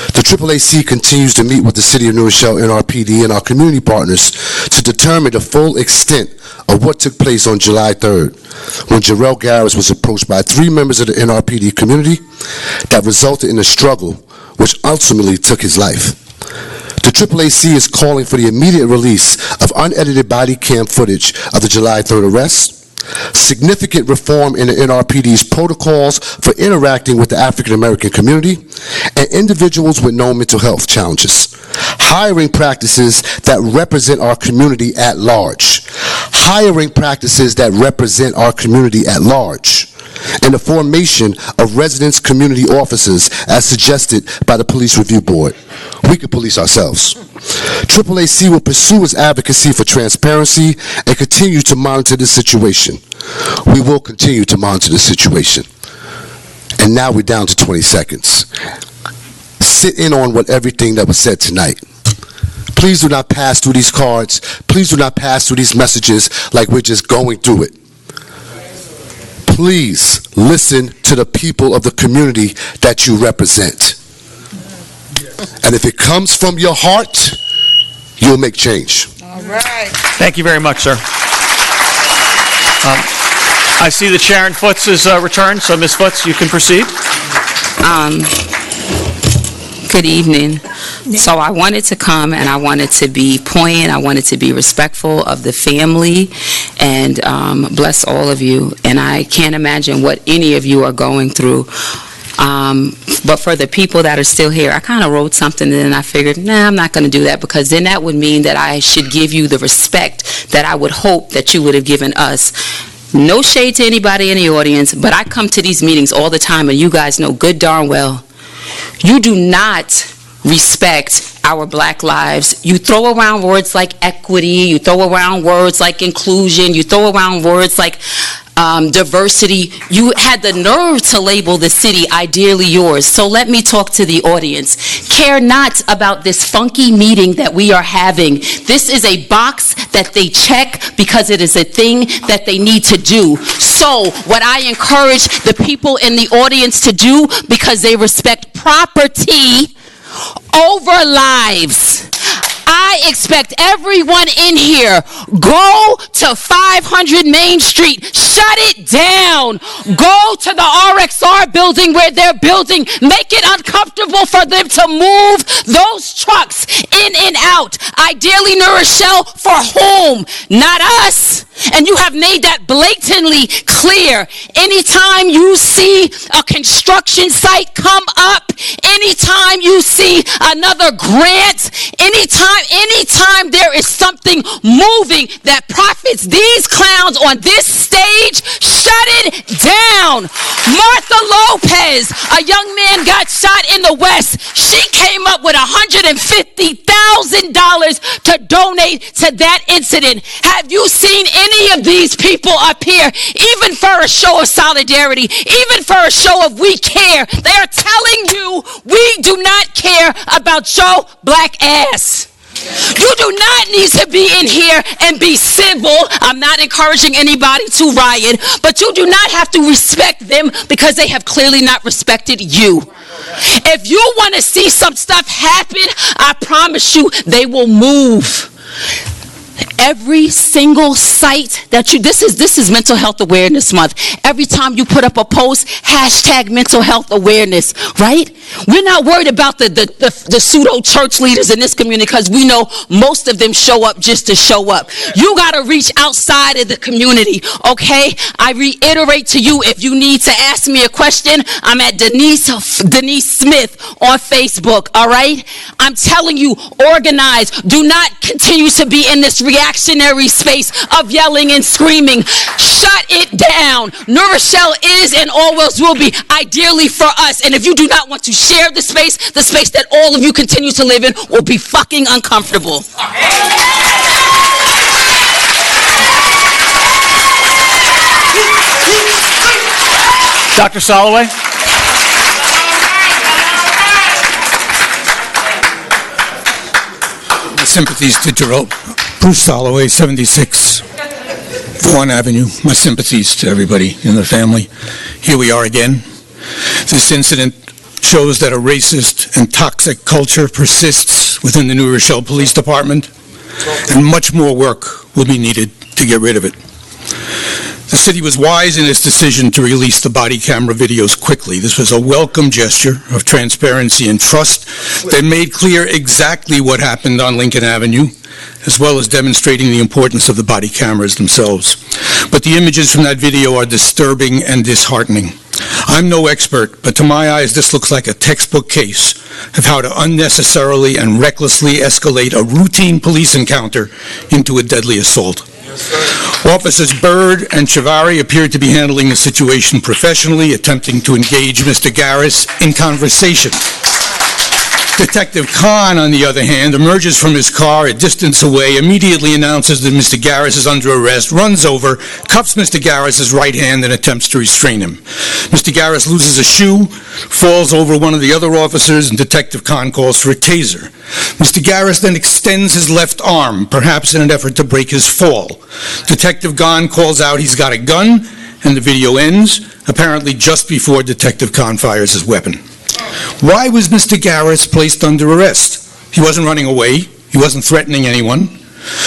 The AAAC continues to meet with the City of New Rochelle NRPD and our community partners to determine the full extent of what took place on July 3rd, when Jarrell Garris was approached by 3 members of the NRPD community that resulted in a struggle which ultimately took his life. The AAAC is calling for the immediate release of unedited body cam footage of the July 3rd arrest, significant reform in the NRPD's protocols for interacting with the African American community, and individuals with known mental health challenges. Hiring practices that represent our community at large. Hiring practices that represent our community at large. And the formation of residence community officers as suggested by the Police Review Board. We can police ourselves. AAAC will pursue its advocacy for transparency and continue to monitor this situation. We will continue to monitor this situation. And now we're down to 20 seconds. Sit in on everything that was said tonight. Please do not pass through these cards. Please do not pass through these messages like we're just going through it. Please listen to the people of the community that you represent. And if it comes from your heart, you'll make change. All right. Thank you very much, sir. I see that Sharon Foots is returned, so Ms. Foots, you can proceed. Good evening. So I wanted to come and I wanted to be poignant. I wanted to be respectful of the family and bless all of you. And I can't imagine what any of you are going through. But for the people that are still here, I kind of wrote something and then I figured, nah, I'm not going to do that, because then that would mean that I should give you the respect that I would hope that you would have given us. No shade to anybody in the audience, but I come to these meetings all the time and you guys know good darn well, you do not respect our black lives. You throw around words like equity, you throw around words like inclusion, you throw around words like diversity. You had the nerve to label the city ideally yours. So let me talk to the audience. Care not about this funky meeting that we are having. This is a box that they check because it is a thing that they need to do. So what I encourage the people in the audience to do, because they respect property over lives, I expect everyone in here, go to 500 Main Street, shut it down. Go to the RXR building where they're building, make it uncomfortable for them to move those trucks in and out. Ideally, New Rochelle, for whom? Not us. And you have made that blatantly clear. Anytime you see a construction site come up, anytime you see another grant, anytime there is something moving that profits these clowns on this stage, shut it down. Martha Lopez, a young man got shot in the West. She came up with $150,000 to donate to that incident. Have you seen any of these people up here, even for a show of solidarity, even for a show of we care? They are telling you we do not care about your black ass. You do not need to be in here and be civil. I'm not encouraging anybody to riot, but you do not have to respect them because they have clearly not respected you. If you want to see some stuff happen, I promise you they will move. Every single site that this is Mental Health Awareness Month. Every time you put up a post, hashtag mental health awareness, right? We're not worried about the pseudo church leaders in this community because we know most of them show up just to show up. You got to reach outside of the community, okay? I reiterate to you, if you need to ask me a question, I'm at Denise Smith on Facebook, all right? I'm telling you, organize. Do not continue to be in this reactionary space of yelling and screaming. Shut it down. New Rochelle is and always will be ideally for us. And if you do not want to share the space that all of you continue to live in will be fucking uncomfortable. Dr. Soloway? My sympathies to Jarrell. Bruce Soloway, 76 Vaughan Avenue. My sympathies to everybody in the family. Here we are again. This incident shows that a racist and toxic culture persists within the New Rochelle Police Department, and much more work will be needed to get rid of it. The city was wise in its decision to release the body camera videos quickly. This was a welcome gesture of transparency and trust that made clear exactly what happened on Lincoln Avenue, as well as demonstrating the importance of the body cameras themselves. But the images from that video are disturbing and disheartening. I'm no expert, but to my eyes, this looks like a textbook case of how to unnecessarily and recklessly escalate a routine police encounter into a deadly assault. Officers Bird and Chivari appeared to be handling the situation professionally, attempting to engage Mr. Garris in conversation. Detective Khan, on the other hand, emerges from his car a distance away, immediately announces that Mr. Garris is under arrest, runs over, cuffs Mr. Garris's right hand, and attempts to restrain him. Mr. Garris loses a shoe, falls over one of the other officers, and Detective Khan calls for a taser. Mr. Garris then extends his left arm, perhaps in an effort to break his fall. Detective Khan calls out he's got a gun, and the video ends, apparently just before Detective Khan fires his weapon. Why was Mr. Garris placed under arrest? He wasn't running away. He wasn't threatening anyone.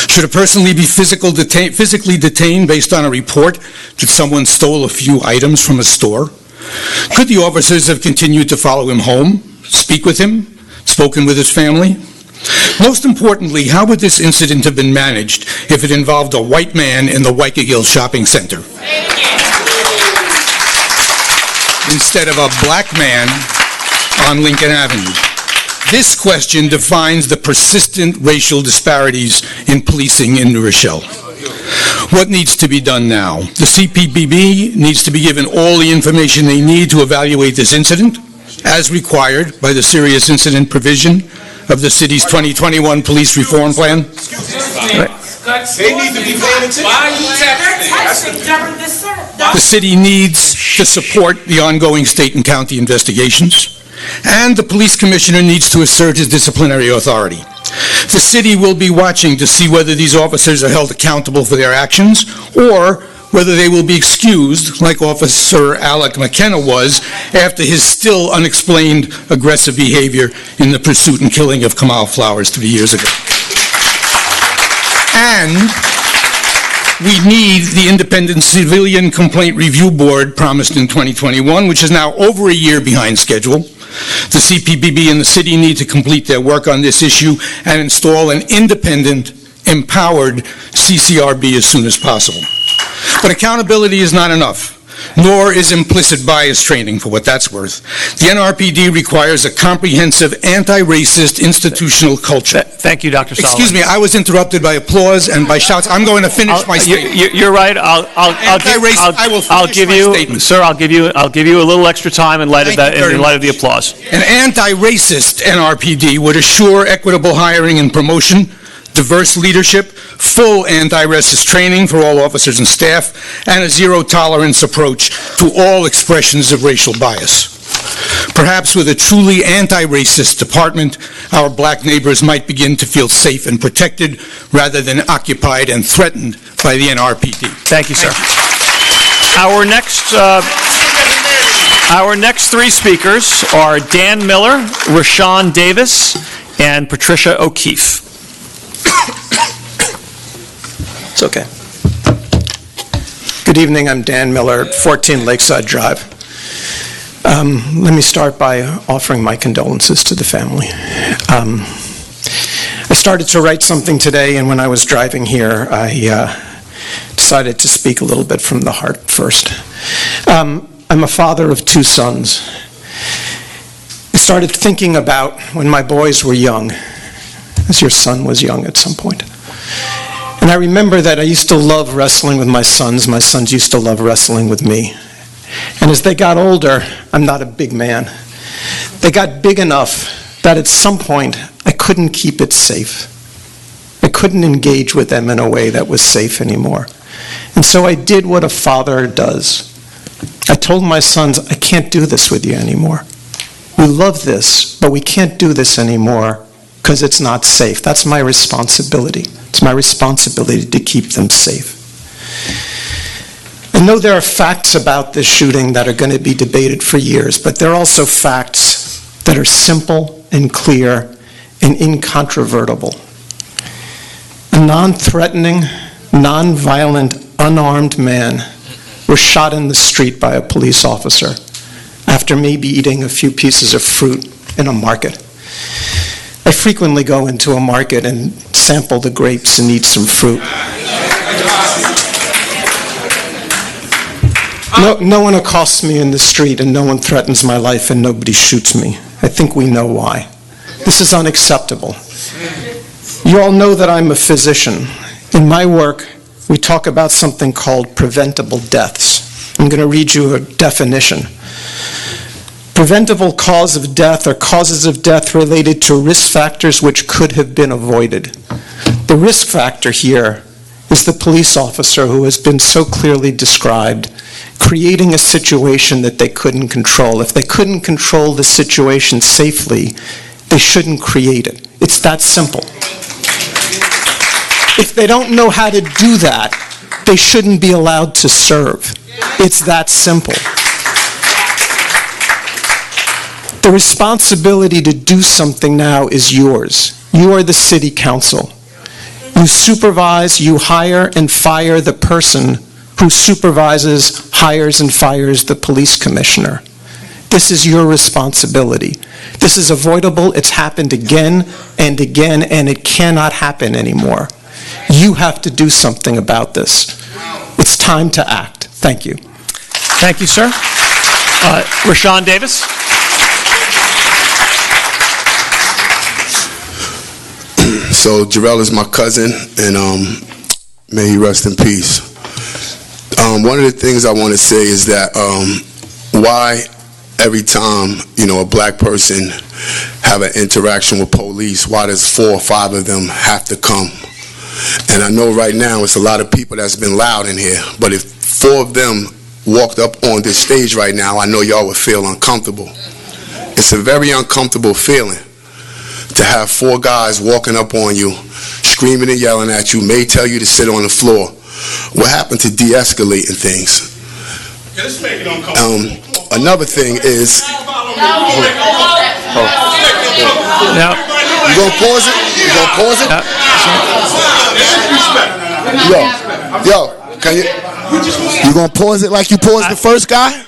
Should a person be physically detained based on a report that someone stole a few items from a store? Could the officers have continued to follow him home, speak with him, spoken with his family? Most importantly, how would this incident have been managed if it involved a white man in the Waikiki Shopping Center instead of a black man on Lincoln Avenue? This question defines the persistent racial disparities in policing in New Rochelle. What needs to be done now? The CPBB needs to be given all the information they need to evaluate this incident, as required by the serious incident provision of the city's 2021 police reform plan. They need to be paying attention. Why are you texting? The city needs to support the ongoing state and county investigations, and the police commissioner needs to assert his disciplinary authority. The city will be watching to see whether these officers are held accountable for their actions or whether they will be excused, like Officer Alec McKenna was, after his still unexplained aggressive behavior in the pursuit and killing of Kamal Flowers 3 years ago. And we need the Independent Civilian Complaint Review Board promised in 2021, which is now over a year behind schedule. The CPBB and the city need to complete their work on this issue and install an independent, empowered CCRB as soon as possible. But accountability is not enough, nor is implicit bias training, for what that's worth. The NRPD requires a comprehensive anti-racist institutional culture. Thank you, Dr. Solomon. Excuse me, I was interrupted by applause and by shouts. I'm going to finish my statement. You're right. I'll give you, sir. I'll give you a little extra time in light of that, in light of the applause. An anti-racist NRPD would assure equitable hiring and promotion, diverse leadership, full anti-racist training for all officers and staff, and a zero-tolerance approach to all expressions of racial bias. Perhaps with a truly anti-racist department, our black neighbors might begin to feel safe and protected rather than occupied and threatened by the NRPD. Thank you, sir. Our next three speakers are Dan Miller, Rashawn Davis, and Patricia O'Keefe. It's okay. Good evening, I'm Dan Miller, 14 Lakeside Drive. Let me start by offering my condolences to the family. I started to write something today, and when I was driving here, I decided to speak a little bit from the heart first. I'm a father of two sons. I started thinking about when my boys were young, as your son was young at some point. And I remember that I used to love wrestling with my sons used to love wrestling with me. And as they got older, I'm not a big man. They got big enough that at some point I couldn't keep it safe. I couldn't engage with them in a way that was safe anymore. And so I did what a father does. I told my sons, I can't do this with you anymore. We love this, but we can't do this anymore because it's not safe. That's my responsibility. It's my responsibility to keep them safe. I know there are facts about this shooting that are going to be debated for years, but there are also facts that are simple and clear and incontrovertible. A non-threatening, non-violent, unarmed man was shot in the street by a police officer after maybe eating a few pieces of fruit in a market. I frequently go into a market and sample the grapes and eat some fruit. No one accosts me in the street, and no one threatens my life, and nobody shoots me. I think we know why. This is unacceptable. You all know that I'm a physician. In my work, we talk about something called preventable deaths. I'm going to read you a definition. Preventable cause of death are causes of death related to risk factors which could have been avoided. The risk factor here is the police officer who has been so clearly described, creating a situation that they couldn't control. If they couldn't control the situation safely, they shouldn't create it. It's that simple. If they don't know how to do that, they shouldn't be allowed to serve. It's that simple. The responsibility to do something now is yours. You are the city council. You supervise, you hire and fire the person who supervises, hires and fires the police commissioner. This is your responsibility. This is avoidable. It's happened again and again, and it cannot happen anymore. You have to do something about this. It's time to act. Thank you. Thank you, sir. Rashawn Davis. So Jarrell is my cousin, and may he rest in peace. One of the things I want to say is that why every time, a black person have an interaction with police, why does 4 or 5 of them have to come? And I know right now it's a lot of people that's been loud in here, but if 4 of them walked up on this stage right now, I know y'all would feel uncomfortable. It's a very uncomfortable feeling to have 4 guys walking up on you, screaming and yelling at you, may tell you to sit on the floor. What happened to de-escalating things? Let's make it uncomfortable. Another thing is... Now, you gonna pause it? You gonna pause it? Yo, can you gonna pause it like you paused the first guy?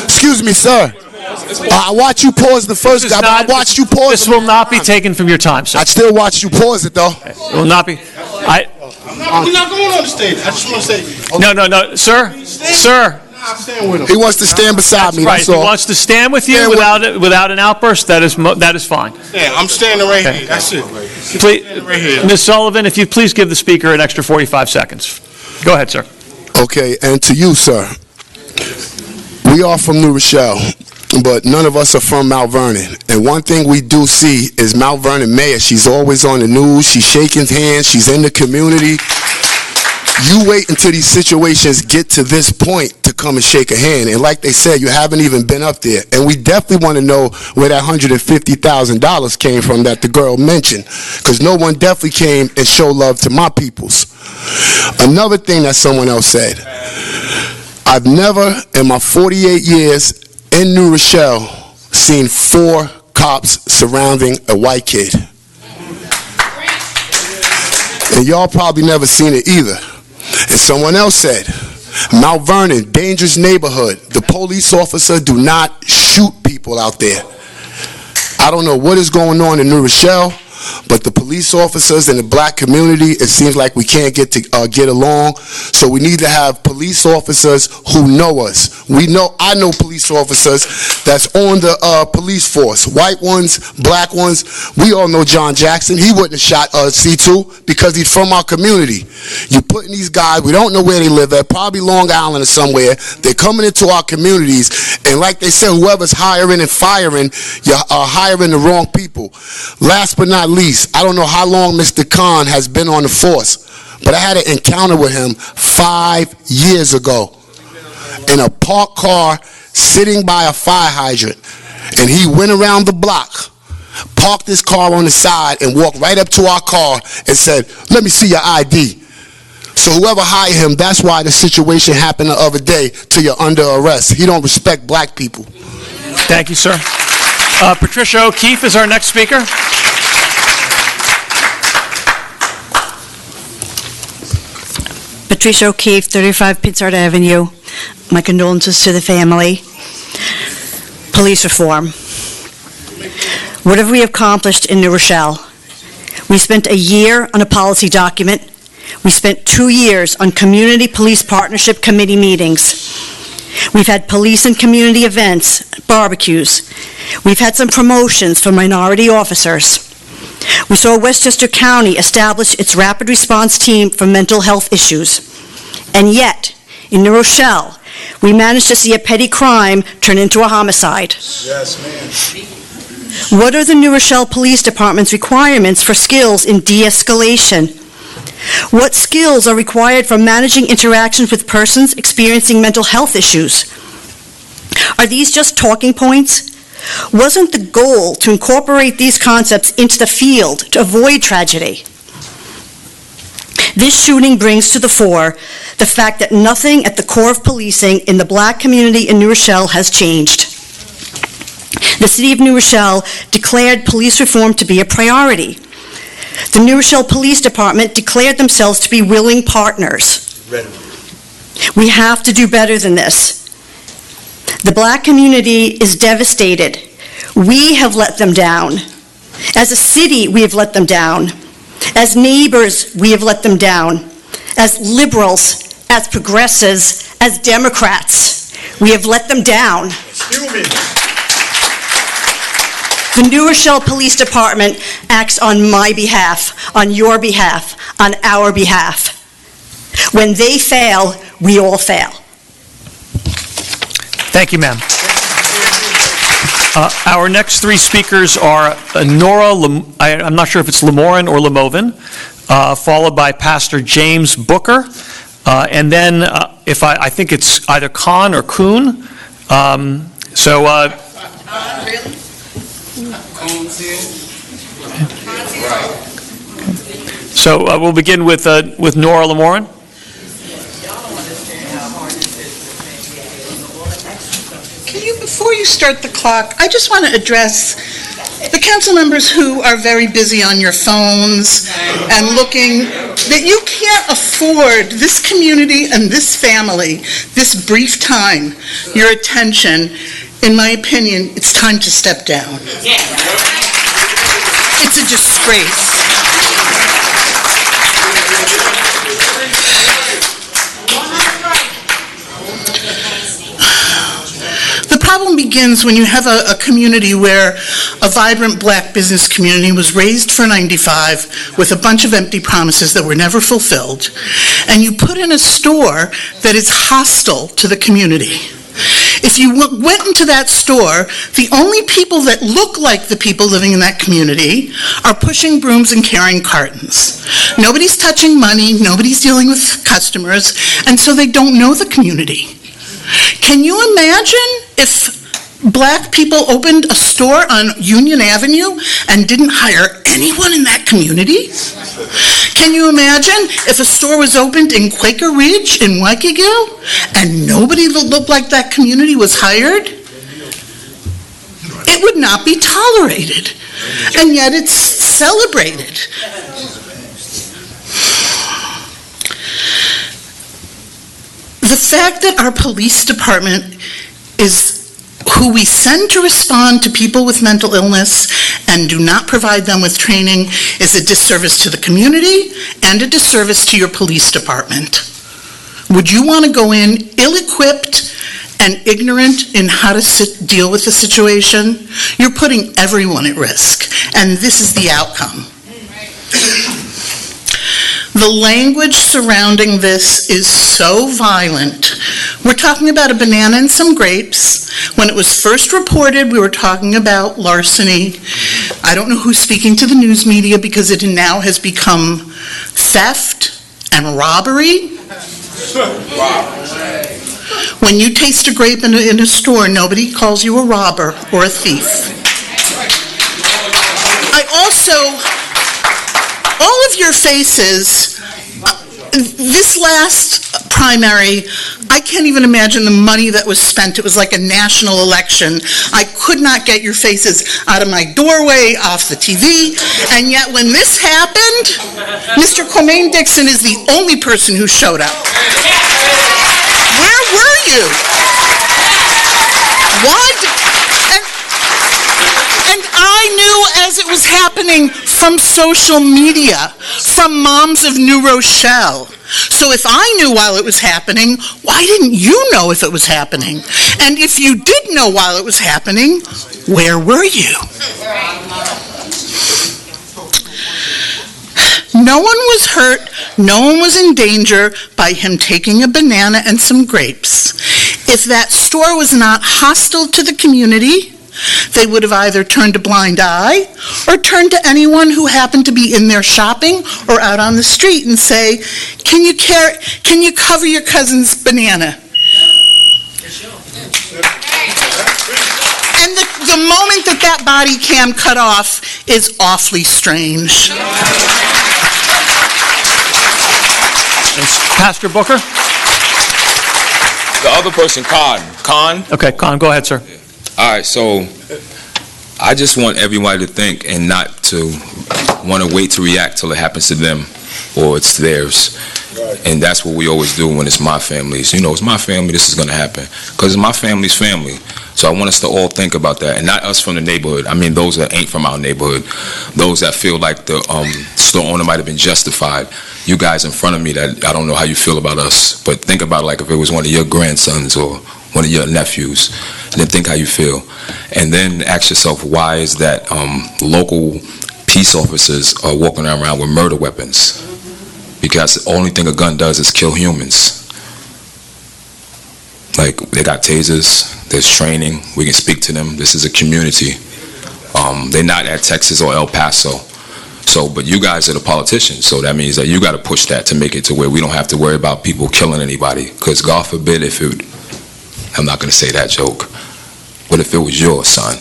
Excuse me, sir. I watched you pause the first guy, but I watched you pause. This will not be taken from your time, sir. I still watched you pause it, though. It will not be. We're not going on the stage. I just want to say. Okay. No, sir. Sir. He wants to stand beside me. Right. That's all. He wants to stand with you without an outburst. That is fine. Yeah, I'm standing right here. That's it. Please, right here. Ms. Sullivan, if you please give the speaker an extra 45 seconds. Go ahead, sir. Okay, and to you, sir. We are from New Rochelle, but none of us are from Mount Vernon. And one thing we do see is Mount Vernon mayor. She's always on the news. She's shaking hands. She's in the community. You wait until these situations get to this point to come and shake a hand. And like they said, you haven't even been up there. And we definitely want to know where that $150,000 came from that the girl mentioned. Because no one definitely came and showed love to my peoples. Another thing that someone else said. I've never, in my 48 years in New Rochelle, seen 4 cops surrounding a white kid. And y'all probably never seen it either. And someone else said, Mount Vernon, dangerous neighborhood. The police officer do not shoot people out there. I don't know what is going on in New Rochelle, but the police officers in the black community, it seems like we can't get along. So we need to have police officers who know us. I know police officers that's on the police force. White ones, black ones. We all know John Jackson. He wouldn't have shot C2 because he's from our community. You're putting these guys, we don't know where they live at, probably Long Island or somewhere. They're coming into our communities, and like they said, whoever's hiring and firing, you're hiring the wrong people. Last but not least, I don't know how long Mr. Khan has been on the force, but I had an encounter with him 5 years ago in a parked car sitting by a fire hydrant, and he went around the block, parked his car on the side, and walked right up to our car and said, "Let me see your ID." So whoever hired him, that's why the situation happened the other day till you're under arrest. He don't respect black people. Thank you, sir. Patricia O'Keefe is our next speaker. Patricia O'Keefe, 35 Pizzard Avenue. My condolences to the family. Police reform. What have we accomplished in New Rochelle? We spent a year on a policy document. We spent 2 years on Community Police Partnership Committee meetings. We've had police and community events, barbecues. We've had some promotions for minority officers. We saw Westchester County establish its rapid response team for mental health issues. And yet, in New Rochelle, we managed to see a petty crime turn into a homicide. Yes, ma'am. What are the New Rochelle Police Department's requirements for skills in de-escalation? What skills are required for managing interactions with persons experiencing mental health issues? Are these just talking points? Wasn't the goal to incorporate these concepts into the field to avoid tragedy? This shooting brings to the fore the fact that nothing at the core of policing in the Black community in New Rochelle has changed. The City of New Rochelle declared police reform to be a priority. The New Rochelle Police Department declared themselves to be willing partners. We have to do better than this. The Black community is devastated. We have let them down. As a city, we have let them down. As neighbors, we have let them down. As liberals, as progressives, as Democrats, we have let them down. The New Rochelle Police Department acts on my behalf, on your behalf, on our behalf. When they fail, we all fail. Thank you, ma'am. Our next three speakers are Nora, I'm not sure if it's Lemorin or Lemovin, followed by Pastor James Booker, and then I think it's either Khan or Kuhn. So we'll begin with Nora Lemorin. Before you start the clock, I just want to address the council members who are very busy on your phones and looking, that you can't afford this community and this family, this brief time, your attention. In my opinion, it's time to step down. It's a disgrace. The problem begins when you have a community where a vibrant Black business community was raised for 95 with a bunch of empty promises that were never fulfilled, and you put in a store that is hostile to the community. If you went into that store, the only people that look like the people living in that community are pushing brooms and carrying cartons. Nobody's touching money, nobody's dealing with customers, and so they don't know the community. Can you imagine if Black people opened a store on Union Avenue and didn't hire anyone in that community? Can you imagine if a store was opened in Quaker Ridge in Waikiki and nobody that looked like that community was hired? It would not be tolerated, and yet it's celebrated. The fact that our police department is who we send to respond to people with mental illness and do not provide them with training is a disservice to the community and a disservice to your police department. Would you want to go in ill-equipped and ignorant in how to deal with the situation? You're putting everyone at risk, and this is the outcome. The language surrounding this is so violent. We're talking about a banana and some grapes. When it was first reported, we were talking about larceny. I don't know who's speaking to the news media because it now has become theft and robbery. When you taste a grape in a store, nobody calls you a robber or a thief. All of your faces, This last primary, I can't even imagine the money that was spent. It was like a national election. I could not get your faces out of my doorway, off the TV, and yet when this happened, Mr. Cormaine Dixon is the only person who showed up. Where were you? Why? And I knew as it was happening from social media, from Moms of New Rochelle. So if I knew while it was happening, why didn't you know if it was happening? And if you did know while it was happening, where were you? No one was hurt, no one was in danger by him taking a banana and some grapes. If that store was not hostile to the community, they would have either turned a blind eye or turned to anyone who happened to be in there shopping or out on the street and say, can you cover your cousin's banana? And the moment that body cam cut off is awfully strange. Pastor Booker? The other person, Con. Okay, Con, go ahead, sir. All right, so I just want everybody to think and not to want to wait to react till it happens to them or it's theirs. And that's what we always do when it's my family. So, it's my family, this is going to happen. Because it's my family's family. So I want us to all think about that. And not us from the neighborhood. I mean those that ain't from our neighborhood. Those that feel like the store owner might have been justified. You guys in front of me that I don't know how you feel about us. But think about like if it was one of your grandsons or one of your nephews. And then think how you feel. And then ask yourself, why is that local peace officers are walking around with murder weapons? Because the only thing a gun does is kill humans. Like, they got tasers, there's training, we can speak to them. This is a community. They're not at Texas or El Paso. So, but you guys are the politicians, so that means that you got to push that to make it to where we don't have to worry about people killing anybody. Because God forbid if it, I'm not going to say that joke, but if it was your son,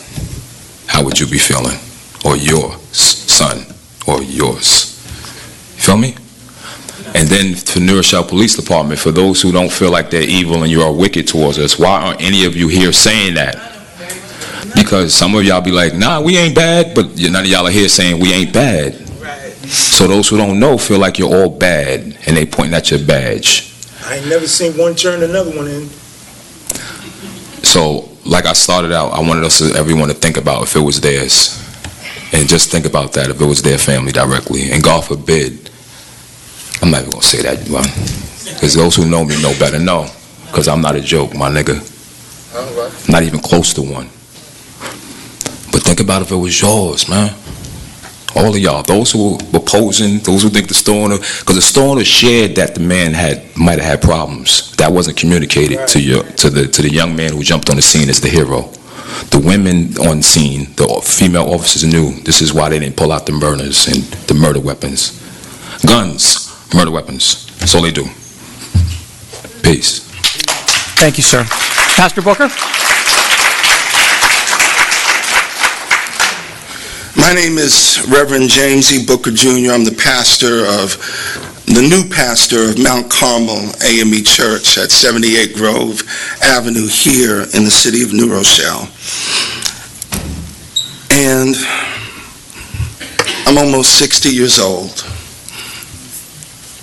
how would you be feeling? Or your son, or yours. You feel me? And then for New Rochelle Police Department, for those who don't feel like they're evil and you are wicked towards us, why aren't any of you here saying that? Because some of y'all be like, nah, we ain't bad, but none of y'all are here saying we ain't bad. So those who don't know feel like you're all bad, and they pointing at your badge. I ain't never seen one turn another one in. So, like I started out, I wanted everyone to think about if it was theirs. And just think about that, if it was their family directly. And God forbid, I'm not even going to say that, man. Because those who know me know better know. Because I'm not a joke, my nigga. Not even close to one. But think about if it was yours, man. All of y'all, those who were opposing, those who think the store owner, because the store owner shared that the man might have had problems. That wasn't communicated to the young man who jumped on the scene as the hero. The women on scene, the female officers knew this is why they didn't pull out the burners and the murder weapons. Guns, murder weapons. That's all they do. Peace. Thank you, sir. Pastor Booker? My name is Reverend James E. Booker Jr. I'm the new pastor of Mount Carmel AME Church at 78 Grove Avenue here in the city of New Rochelle. And I'm almost 60 years old.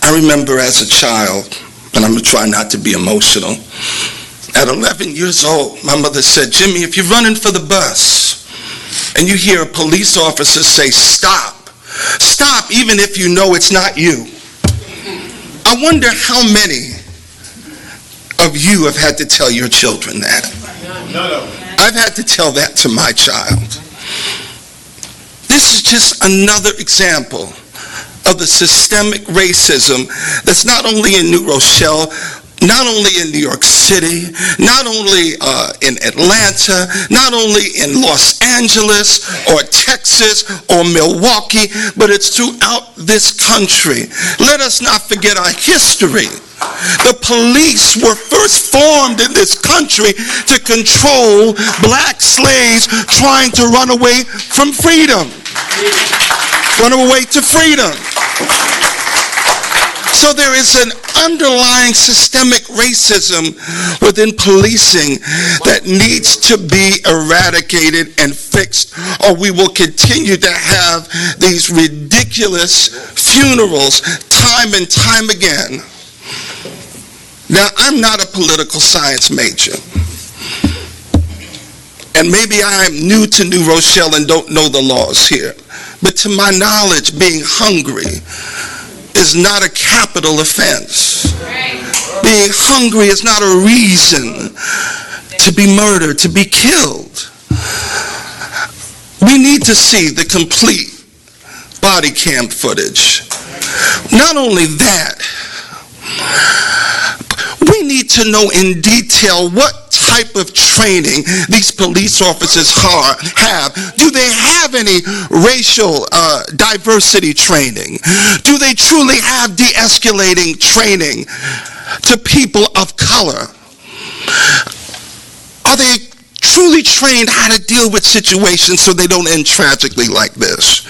I remember as a child, and I'm going to try not to be emotional, at 11 years old, my mother said, Jimmy, if you're running for the bus, and you hear a police officer say, stop, stop, even if you know it's not you. I wonder how many of you have had to tell your children that. I've had to tell that to my child. This is just another example of the systemic racism that's not only in New Rochelle, not only in New York City, not only in Atlanta, not only in Los Angeles or Texas or Milwaukee, but it's throughout this country. Let us not forget our history. The police were first formed in this country to control black slaves trying to run away from freedom. Run away to freedom. So there is an underlying systemic racism within policing that needs to be eradicated and fixed, or we will continue to have these ridiculous funerals time and time again. Now, I'm not a political science major, and maybe I'm new to New Rochelle and don't know the laws here, but to my knowledge, being hungry is not a capital offense. Being hungry is not a reason to be murdered, to be killed. We need to see the complete body cam footage. Not only that, we need to know in detail what type of training these police officers have. Do they have any racial diversity training? Do they truly have de-escalating training to people of color? Are they truly trained how to deal with situations so they don't end tragically like this?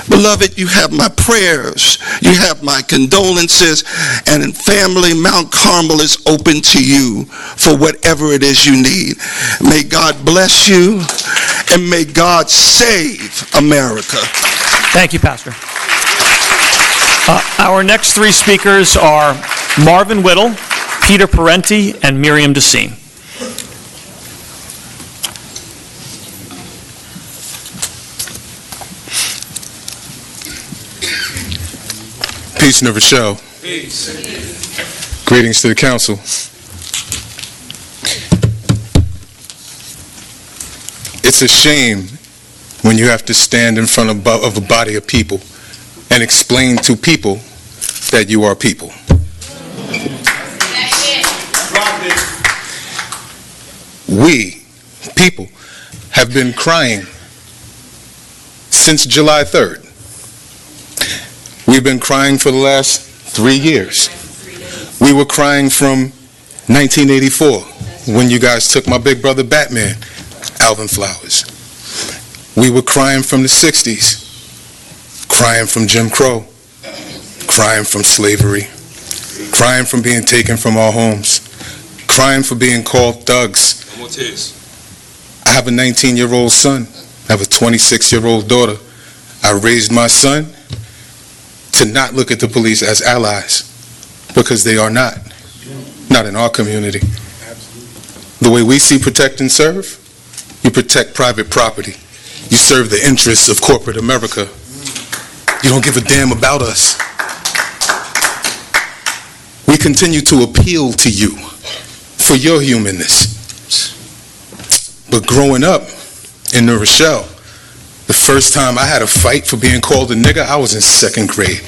Beloved, you have my prayers, you have my condolences, and in family, Mount Carmel is open to you for whatever it is you need. May God bless you, and may God save America. Thank you, Pastor. Our next three speakers are Marvin Whittle, Peter Parenti, and Miriam Decine. Peace, New Rochelle. Peace. Greetings to the council. It's a shame when you have to stand in front of a body of people and explain to people that you are people. We, people, have been crying since July 3rd. We've been crying for the last 3 years. We were crying from 1984 when you guys took my big brother Batman, Alvin Flowers. We were crying from the 60s, crying from Jim Crow, crying from slavery, crying from being taken from our homes, crying for being called thugs. I have a 19-year-old son. I have a 26-year-old daughter. I raised my son to not look at the police as allies, because they are not in our community. The way we see protect and serve, you protect private property. You serve the interests of corporate America. You don't give a damn about us. We continue to appeal to you for your humanness. But growing up in New Rochelle, the first time I had a fight for being called a nigger, I was in 2nd grade.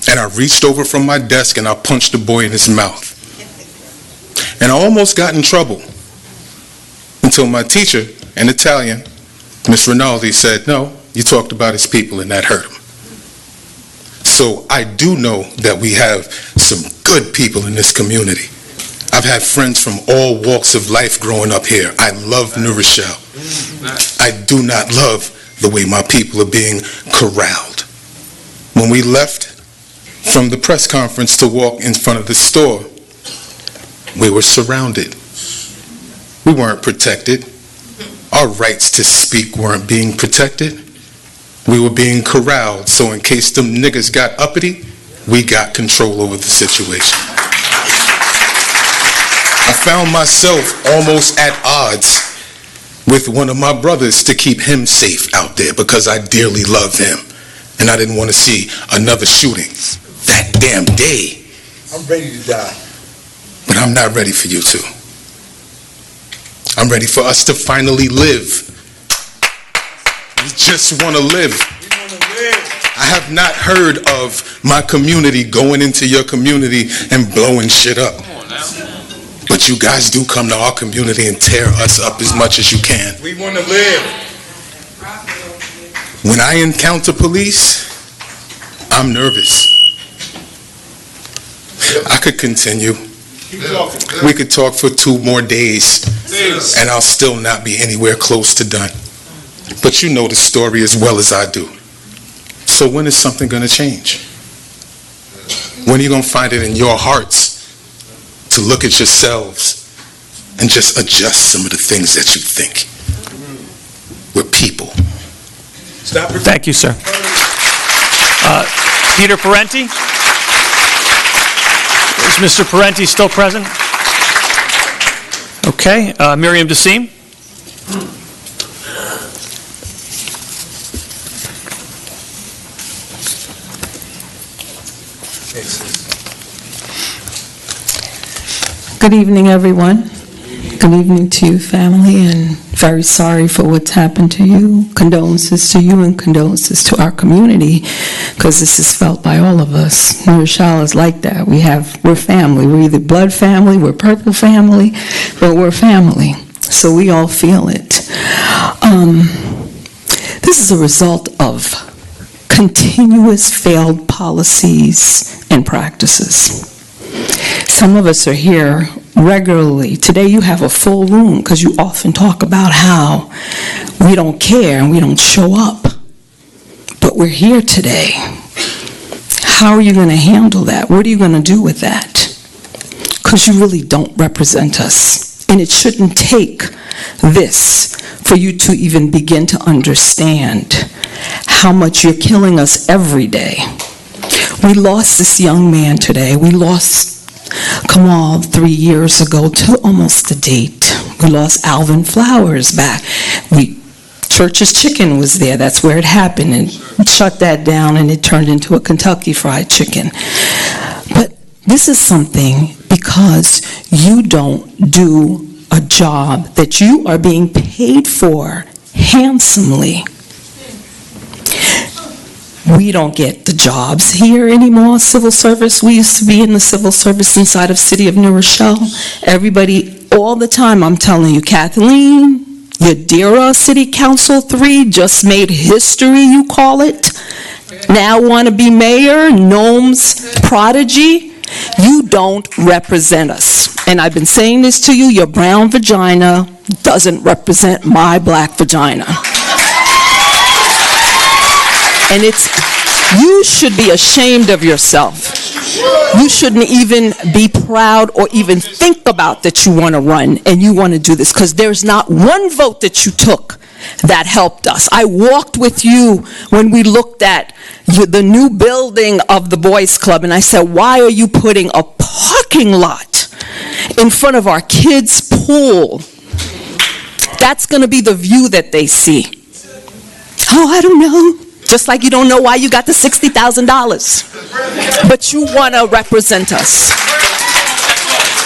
And I reached over from my desk and I punched the boy in his mouth. And I almost got in trouble until my teacher, an Italian, Miss Rinaldi, said, no, you talked about his people and that hurt him. So I do know that we have some good people in this community. I've had friends from all walks of life growing up here. I love New Rochelle. I do not love the way my people are being corralled. When we left from the press conference to walk in front of the store, we were surrounded. We weren't protected. Our rights to speak weren't being protected. We were being corralled, so in case them niggas got uppity, we got control over the situation. I found myself almost at odds with one of my brothers to keep him safe out there because I dearly love him and I didn't want to see another shooting that damn day. I'm ready to die. But I'm not ready for you two. I'm ready for us to finally live. We just want to live. I have not heard of my community going into your community and blowing shit up. But you guys do come to our community and tear us up as much as you can. We want to live. When I encounter police, I'm nervous. I could continue. We could talk for 2 more days, and I'll still not be anywhere close to done. But you know the story as well as I do. So when is something going to change? When are you going to find it in your hearts to look at yourselves and just adjust some of the things that you think? We're people. Thank you, sir. Peter Parenti? Is Mr. Parenti still present? Okay. Miriam Dasim? Good evening, everyone. Good evening to you, family, and very sorry for what's happened to you. Condolences to you and condolences to our community, because this is felt by all of us. New Rochelle is like that. We're family. We're either blood family, we're purple family, but we're family. So we all feel it. This is a result of continuous failed policies and practices. Some of us are here regularly. Today you have a full room because you often talk about how we don't care and we don't show up. But we're here today. How are you going to handle that? What are you going to do with that? Because you really don't represent us. And it shouldn't take this for you to even begin to understand how much you're killing us every day. We lost this young man today. We lost Kamal 3 years ago to almost the date. We lost Alvin Flowers back. Church's Chicken was there. That's where it happened, and shut that down, and it turned into a Kentucky Fried Chicken. But this is something because you don't do a job that you are being paid for handsomely. We don't get the jobs here anymore, civil service. We used to be in the civil service inside of City of New Rochelle. Everybody, all the time, I'm telling you, Kathleen, Yadira City Council 3 just made history, you call it. Now want to be mayor, Gnome's prodigy. You don't represent us. And I've been saying this to you, your brown vagina doesn't represent my black vagina. And you should be ashamed of yourself. You shouldn't even be proud or even think about that you want to run and you want to do this, because there's not one vote that you took that helped us. I walked with you when we looked at the new building of the Boys Club, and I said, why are you putting a parking lot in front of our kids' pool? That's going to be the view that they see. Oh, I don't know. Just like you don't know why you got the $60,000. But you want to represent us.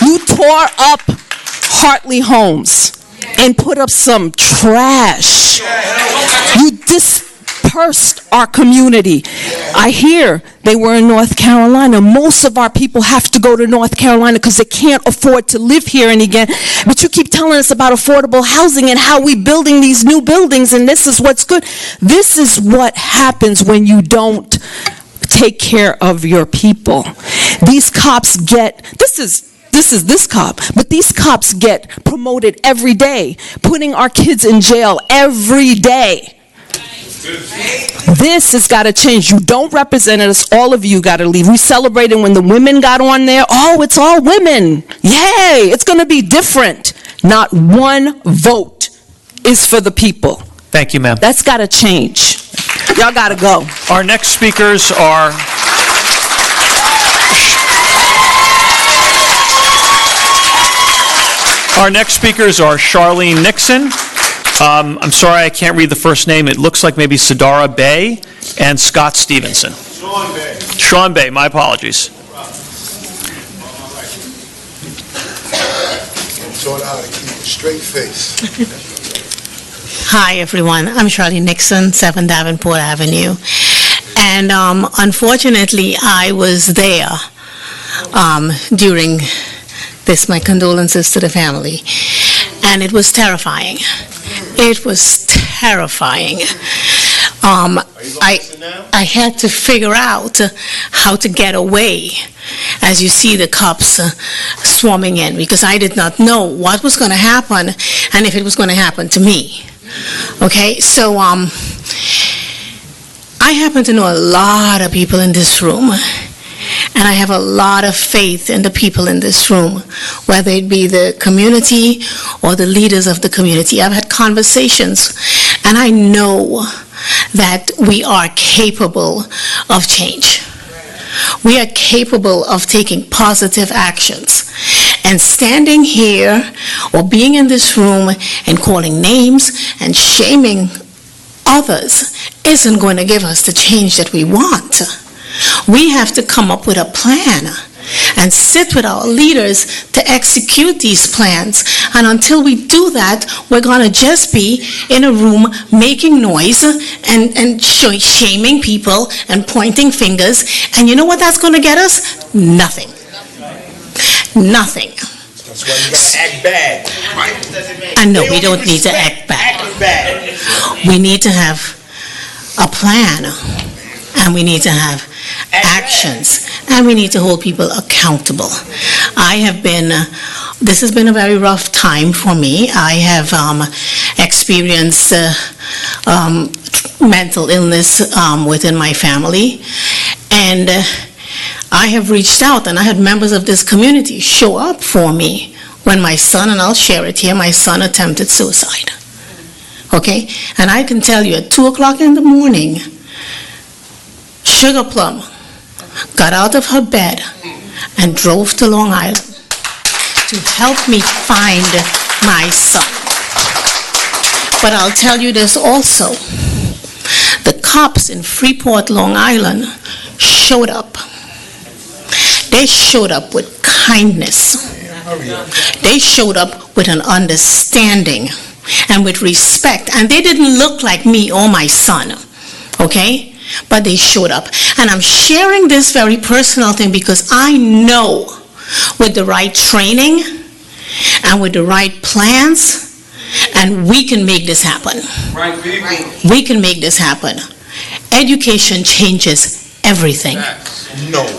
You tore up Hartley Homes and put up some trash. You dispersed our community. I hear they were in North Carolina. Most of our people have to go to North Carolina because they can't afford to live here and again. But you keep telling us about affordable housing and how we're building these new buildings, and this is what's good. This is what happens when you don't take care of your people. These cops get, this is this cop, but these cops get promoted every day, putting our kids in jail every day. This has got to change. You don't represent us. All of you got to leave. We celebrated when the women got on there. Oh, it's all women. Yay, it's going to be different. Not one vote is for the people. Thank you, ma'am. That's got to change. Y'all got to go. Our next speakers are Charlene Nixon. I'm sorry I can't read the first name. It looks like maybe Sadara Bay and Scott Stevenson. Sean Bay, my apologies. Taught how to keep a straight face. Hi, everyone. I'm Charlene Nixon, 7 Davenport Avenue. And unfortunately, I was there during this. My condolences to the family. And it was terrifying. It was terrifying. I had to figure out how to get away as you see the cops swarming in, because I did not know what was going to happen and if it was going to happen to me. Okay, so I happen to know a lot of people in this room, And I have a lot of faith in the people in this room, whether it be the community or the leaders of the community. I've had conversations, and I know that we are capable of change. We are capable of taking positive actions. And standing here or being in this room and calling names and shaming others isn't going to give us the change that we want. We have to come up with a plan and sit with our leaders to execute these plans. And until we do that, we're going to just be in a room making noise and shaming people and pointing fingers. And you know what that's going to get us? Nothing. Nothing. That's why you gotta act bad. I know we don't need to act bad. We need to have a plan, and we need to have actions, and we need to hold people accountable. This has been a very rough time for me. I have experienced mental illness within my family, and I have reached out, and I had members of this community show up for me when my son, and I'll share it here, my son attempted suicide. Okay? And I can tell you at 2 o'clock in the morning, Sugar Plum got out of her bed and drove to Long Island to help me find my son. But I'll tell you this also. The cops in Freeport, Long Island showed up. They showed up with kindness. They showed up with an understanding and with respect. And they didn't look like me or my son, okay? But they showed up. And I'm sharing this very personal thing because I know with the right training and with the right plans, and we can make this happen. We can make this happen. Education changes everything.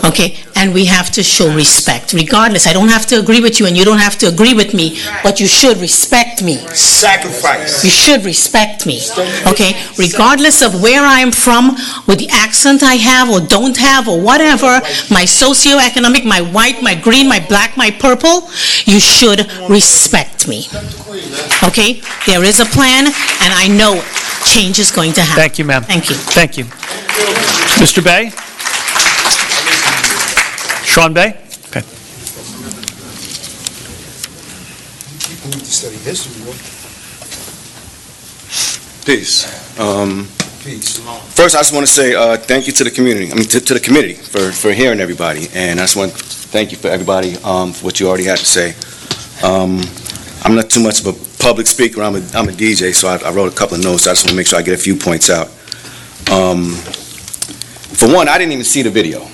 Okay, and we have to show respect. Regardless, I don't have to agree with you and you don't have to agree with me, but you should respect me. Sacrifice. You should respect me. Okay, regardless of where I am from, with the accent I have or don't have or whatever, my socioeconomic, my white, my green, my black, my purple, you should respect me. Okay, there is a plan and I know change is going to happen. Thank you, ma'am. Thank you. Thank you. Mr. Bay? Sean Bay? Okay. People need to study history, Peace. Peace. First, I just want to say thank you to the community, to the committee for hearing everybody. And I just want to thank you for everybody for what you already had to say. I'm not too much of a public speaker. I'm a DJ, so I wrote a couple of notes. I just want to make sure I get a few points out. For one, I didn't even see the video.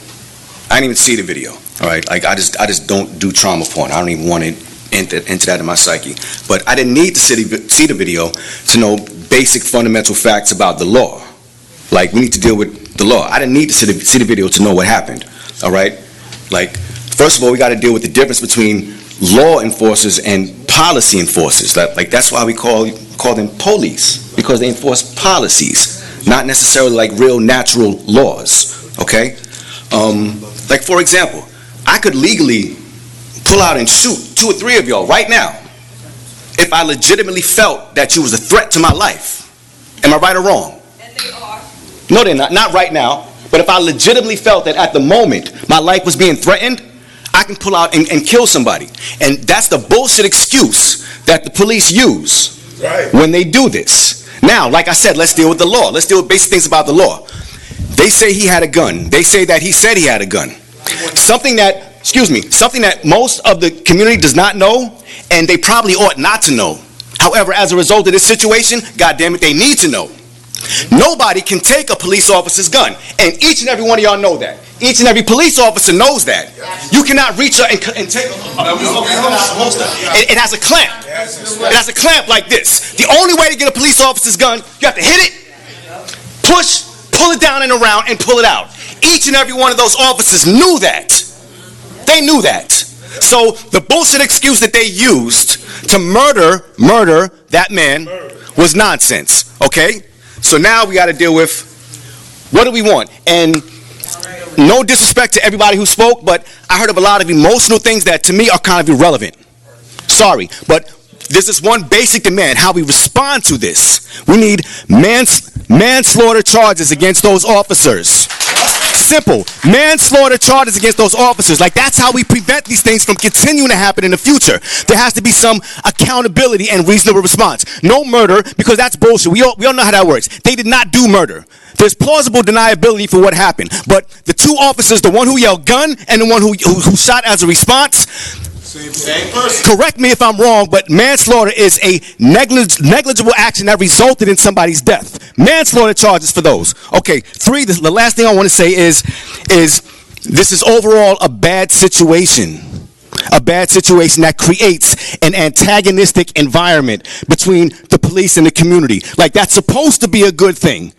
All right? Like, I just don't do trauma porn. I don't even want to enter that in my psyche. But I didn't need to see the video to know basic fundamental facts about the law. Like, we need to deal with the law. I didn't need to see the video to know what happened. All right? Like, first of all, we got to deal with the difference between law enforcers and policy enforcers. That's why we call them police, because they enforce policies, not necessarily like real natural laws. Okay? Like, for example, I could legally pull out and shoot 2 or 3 of y'all right now if I legitimately felt that you was a threat to my life. Am I right or wrong? And they are. No, they're not. Not right now. But if I legitimately felt that at the moment my life was being threatened, I can pull out and kill somebody. And that's the bullshit excuse that the police use when they do this. Now, like I said, let's deal with the law. Let's deal with basic things about the law. They say he had a gun. They say that he said he had a gun. Something that most of the community does not know, and they probably ought not to know. However, as a result of this situation, goddammit, they need to know. Nobody can take a police officer's gun, and each and every one of y'all know that. Each and every police officer knows that. You cannot reach out and take a police officer's holster. It has a clamp. It has a clamp like this. The only way to get a police officer's gun, you have to hit it, push, pull it down and around, and pull it out. Each and every one of those officers knew that. They knew that. So the bullshit excuse that they used to murder that man was nonsense. Okay? So now we got to deal with what do we want? And no disrespect to everybody who spoke, but I heard of a lot of emotional things that to me are kind of irrelevant. Sorry, but there's this one basic demand, how we respond to this. We need manslaughter charges against those officers. Simple. Manslaughter charges against those officers. Like, that's how we prevent these things from continuing to happen in the future. There has to be some accountability and reasonable response. No murder, because that's bullshit. We all know how that works. They did not do murder. There's plausible deniability for what happened. But the two officers, the one who yelled gun and the one who shot as a response, same person. Correct me if I'm wrong, but manslaughter is a negligible action that resulted in somebody's death. Manslaughter charges for those. Okay, the last thing I want to say is this is overall a bad situation. A bad situation that creates an antagonistic environment between the police and the community. Like, that's supposed to be a good thing.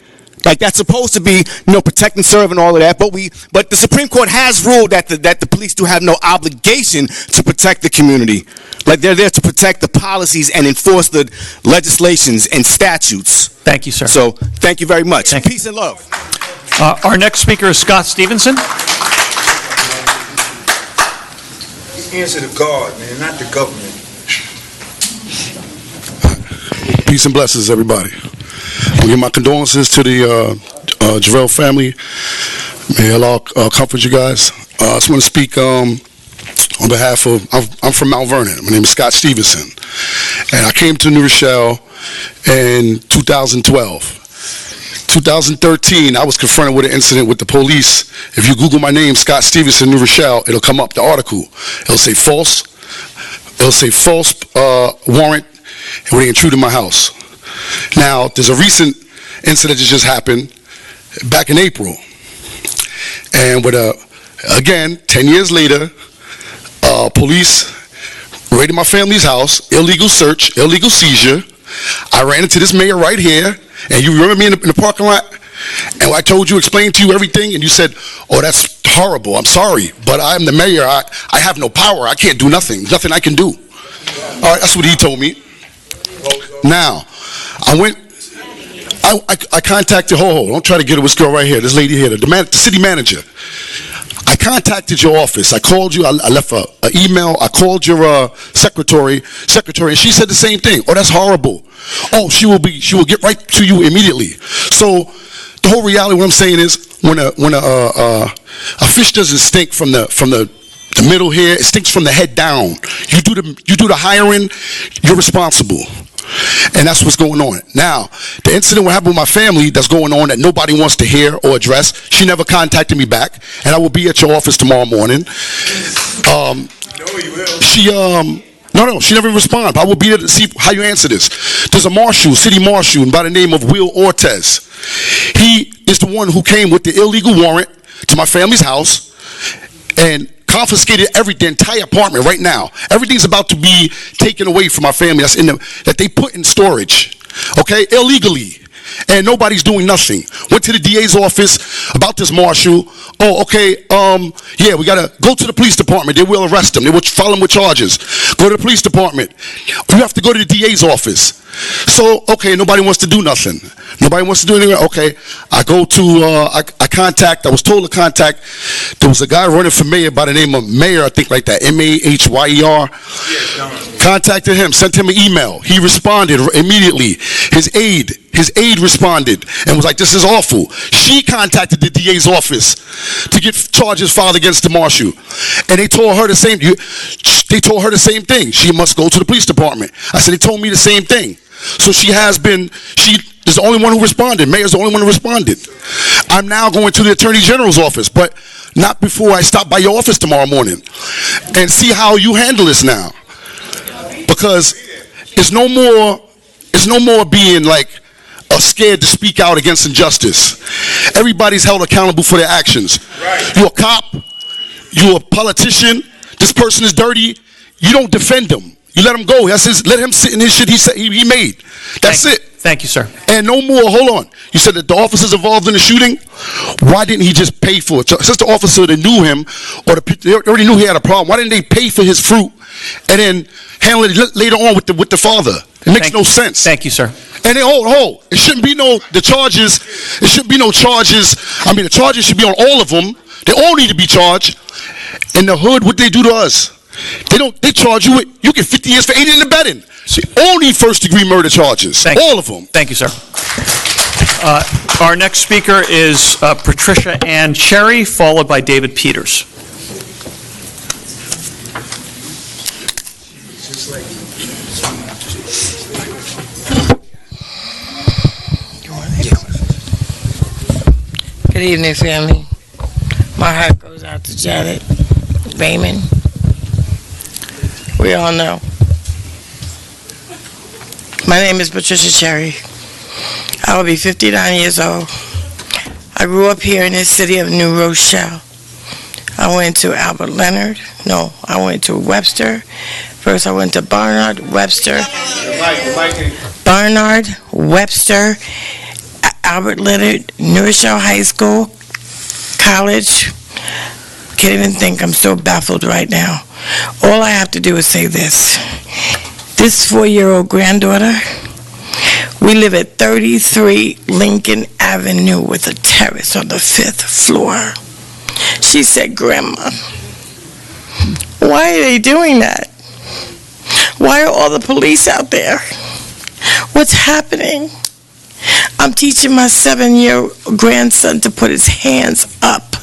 Like, that's supposed to be, protect and serve and all of that. But the Supreme Court has ruled that the police do have no obligation to protect the community. Like, they're there to protect the policies and enforce the legislations and statutes. Thank you, sir. So, thank you very much. Peace and love. Our next speaker is Scott Stevenson. Answer to God, man, not the government. Peace and blessings, everybody. I give my condolences to the Jarrell family. May Allah comfort you guys. I just want to speak on behalf of, I'm from Mount Vernon. My name is Scott Stevenson. And I came to New Rochelle in 2012. 2013, I was confronted with an incident with the police. If you Google my name, Scott Stevenson, New Rochelle, it'll come up, the article. It'll say false warrant where they intruded my house. Now, there's a recent incident that just happened back in April. And with again, 10 years later, police raided my family's house, illegal search, illegal seizure. I ran into this mayor right here, and you remember me in the parking lot? And I told you, explained to you everything, and you said, oh, that's horrible, I'm sorry, but I'm the mayor, I have no power, I can't do nothing, nothing I can do. All right, that's what he told me. Now, I contacted, don't try to get this girl right here, this lady here, the city manager. I contacted your office. I called you. I left an email. I called your secretary, and she said the same thing. Oh, that's horrible. Oh, she will get right to you immediately. So the whole reality, what I'm saying is, when a fish doesn't stink from the middle here, it stinks from the head down. You do the hiring, you're responsible. And that's what's going on. Now, the incident what happened with my family that's going on that nobody wants to hear or address, she never contacted me back, and I will be at your office tomorrow morning. She never responded. I will be there to see how you answer this. There's a city marshal by the name of Will Ortez. He is the one who came with the illegal warrant to my family's house and confiscated the entire apartment right now. Everything's about to be taken away from my family that they put in storage, okay, illegally. And nobody's doing nothing. Went to the DA's office about this marshal. Oh, okay, yeah, we gotta go to the police department. They will arrest him. They will file him with charges. Go to the police department. You have to go to the DA's office. So, okay, nobody wants to do nothing. Nobody wants to do anything. Okay, I go to, I was told to contact, there was a guy running for mayor by the name of Mayor, I think like that, M-A-H-Y-E-R. Contacted him, sent him an email. He responded immediately. His aide responded and was like, this is awful. She contacted the DA's office to get charges filed against the marshal. And they told her the same thing. She must go to the police department. I said, they told me the same thing. So she is the only one who responded. Mayor's the only one who responded. I'm now going to the Attorney General's office, but not before I stop by your office tomorrow morning and see how you handle this now. Because it's no more being like scared to speak out against injustice. Everybody's held accountable for their actions. You're a cop, you're a politician, this person is dirty, you don't defend him. You let him go. Let him sit in his shit he made. That's it. Thank you, sir. And no more. Hold on. You said that the officers involved in the shooting, why didn't he just pay for it? Since the officer that knew him, or they already knew he had a problem, why didn't they pay for his fruit and then handle it later on with the father? It makes no sense. Thank you, sir. And then hold. It shouldn't be no charges. I mean, the charges should be on all of them. They all need to be charged. In the hood, what they do to us? They charge you with, you get 50 years for aiding and abetting. See, all need first-degree murder charges. All of them. Thank you, sir. Our next speaker is Patricia Ann Cherry, followed by David Peters. Good evening, family. My heart goes out to Janet Bayman. We all know. My name is Patricia Cherry. I will be 59 years old. I grew up here in the city of New Rochelle. I went to Albert Leonard. No, I went to Webster. First I went to Barnard, Webster. Barnard, Webster, Albert Leonard, New Rochelle High School, college. Can't even think, I'm so baffled right now. All I have to do is say this. This 4-year-old granddaughter, we live at 33 Lincoln Avenue with a terrace on the 5th floor. She said, Grandma, why are they doing that? Why are all the police out there? What's happening? I'm teaching my 7-year-old grandson to put his hands up.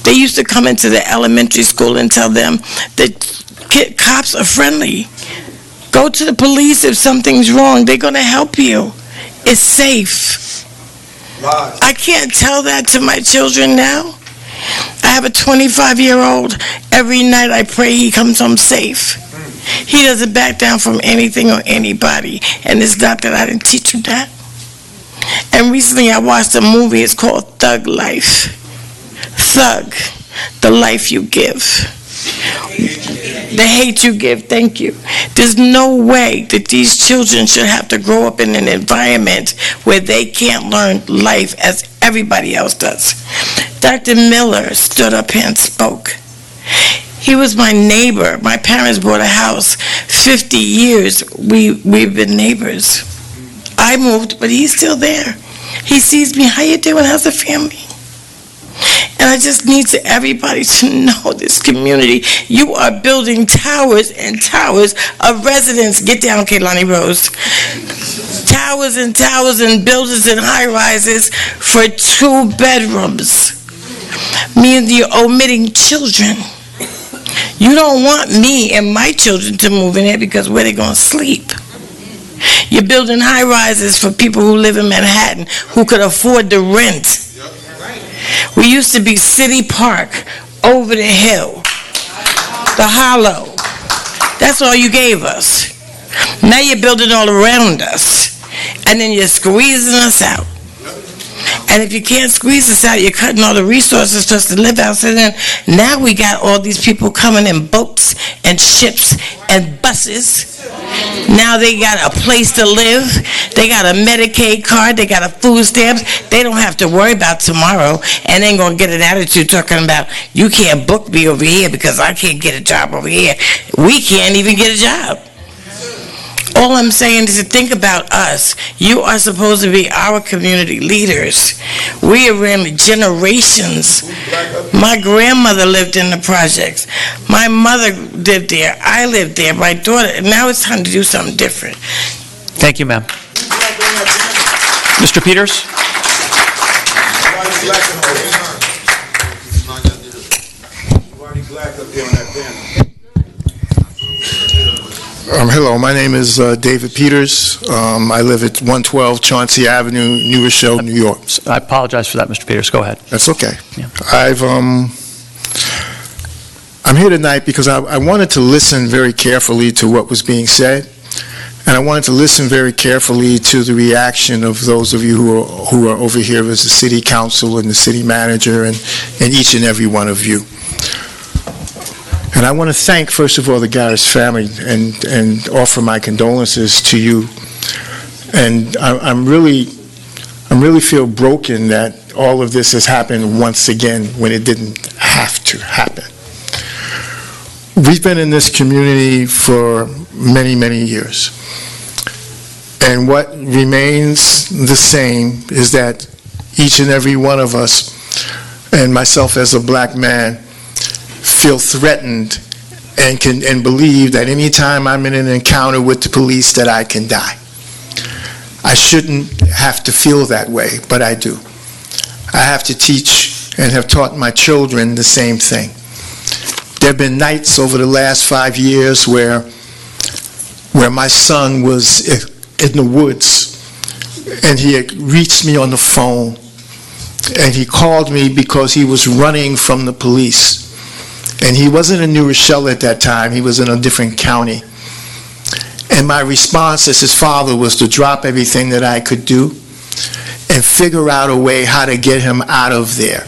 They used to come into the elementary school and tell them that cops are friendly. Go to the police if something's wrong. They're going to help you. It's safe. I can't tell that to my children now. I have a 25-year-old. Every night I pray he comes home safe. He doesn't back down from anything or anybody. And it's not that I didn't teach him that. And recently I watched a movie. It's called Thug Life. Thug, the life you give. The hate you give, thank you. There's no way that these children should have to grow up in an environment where they can't learn life as everybody else does. Dr. Miller stood up here and spoke. He was my neighbor. My parents bought a house. 50 years we've been neighbors. I moved, but he's still there. He sees me, how you doing, how's the family? And I just need everybody to know this community. You are building towers and towers of residents. Get down, Kaylani Rose. Towers and towers and buildings and high-rises for 2 bedrooms. Meaning you're omitting children. You don't want me and my children to move in here because where they going to sleep? You're building high-rises for people who live in Manhattan who could afford the rent. We used to be City Park, over the hill, the Hollow. That's all you gave us. Now you're building all around us, and then you're squeezing us out. And if you can't squeeze us out, you're cutting all the resources for us to live out. So then now we got all these people coming in boats and ships and buses. Now they got a place to live. They got a Medicaid card. They got a food stamps. They don't have to worry about tomorrow and ain't going to get an attitude talking about, you can't book me over here because I can't get a job over here. We can't even get a job. All I'm saying is to think about us. You are supposed to be our community leaders. We are in generations. My grandmother lived in the projects. My mother lived there. I lived there. My daughter. Now it's time to do something different. Thank you, ma'am. Mr. Peters? Hello, my name is David Peters. I live at 112 Chauncey Avenue, New Rochelle, New York. I apologize for that, Mr. Peters. Go ahead. That's okay. Yeah. I'm here tonight because I wanted to listen very carefully to what was being said, and I wanted to listen very carefully to the reaction of those of you who are over here as the city council and the city manager and each and every one of you. And I want to thank, first of all, the Garris family and offer my condolences to you. And I'm really feel broken that all of this has happened once again when it didn't have to happen. We've been in this community for many, many years. And what remains the same is that each and every one of us, and myself as a black man feel threatened and believe that anytime I'm in an encounter with the police that I can die. I shouldn't have to feel that way, but I do. I have to teach and have taught my children the same thing. There have been nights over the last 5 years where my son was in the woods, and he had reached me on the phone, and he called me because he was running from the police. And he wasn't in New Rochelle at that time, he was in a different county. And my response as his father was to drop everything that I could do and figure out a way how to get him out of there.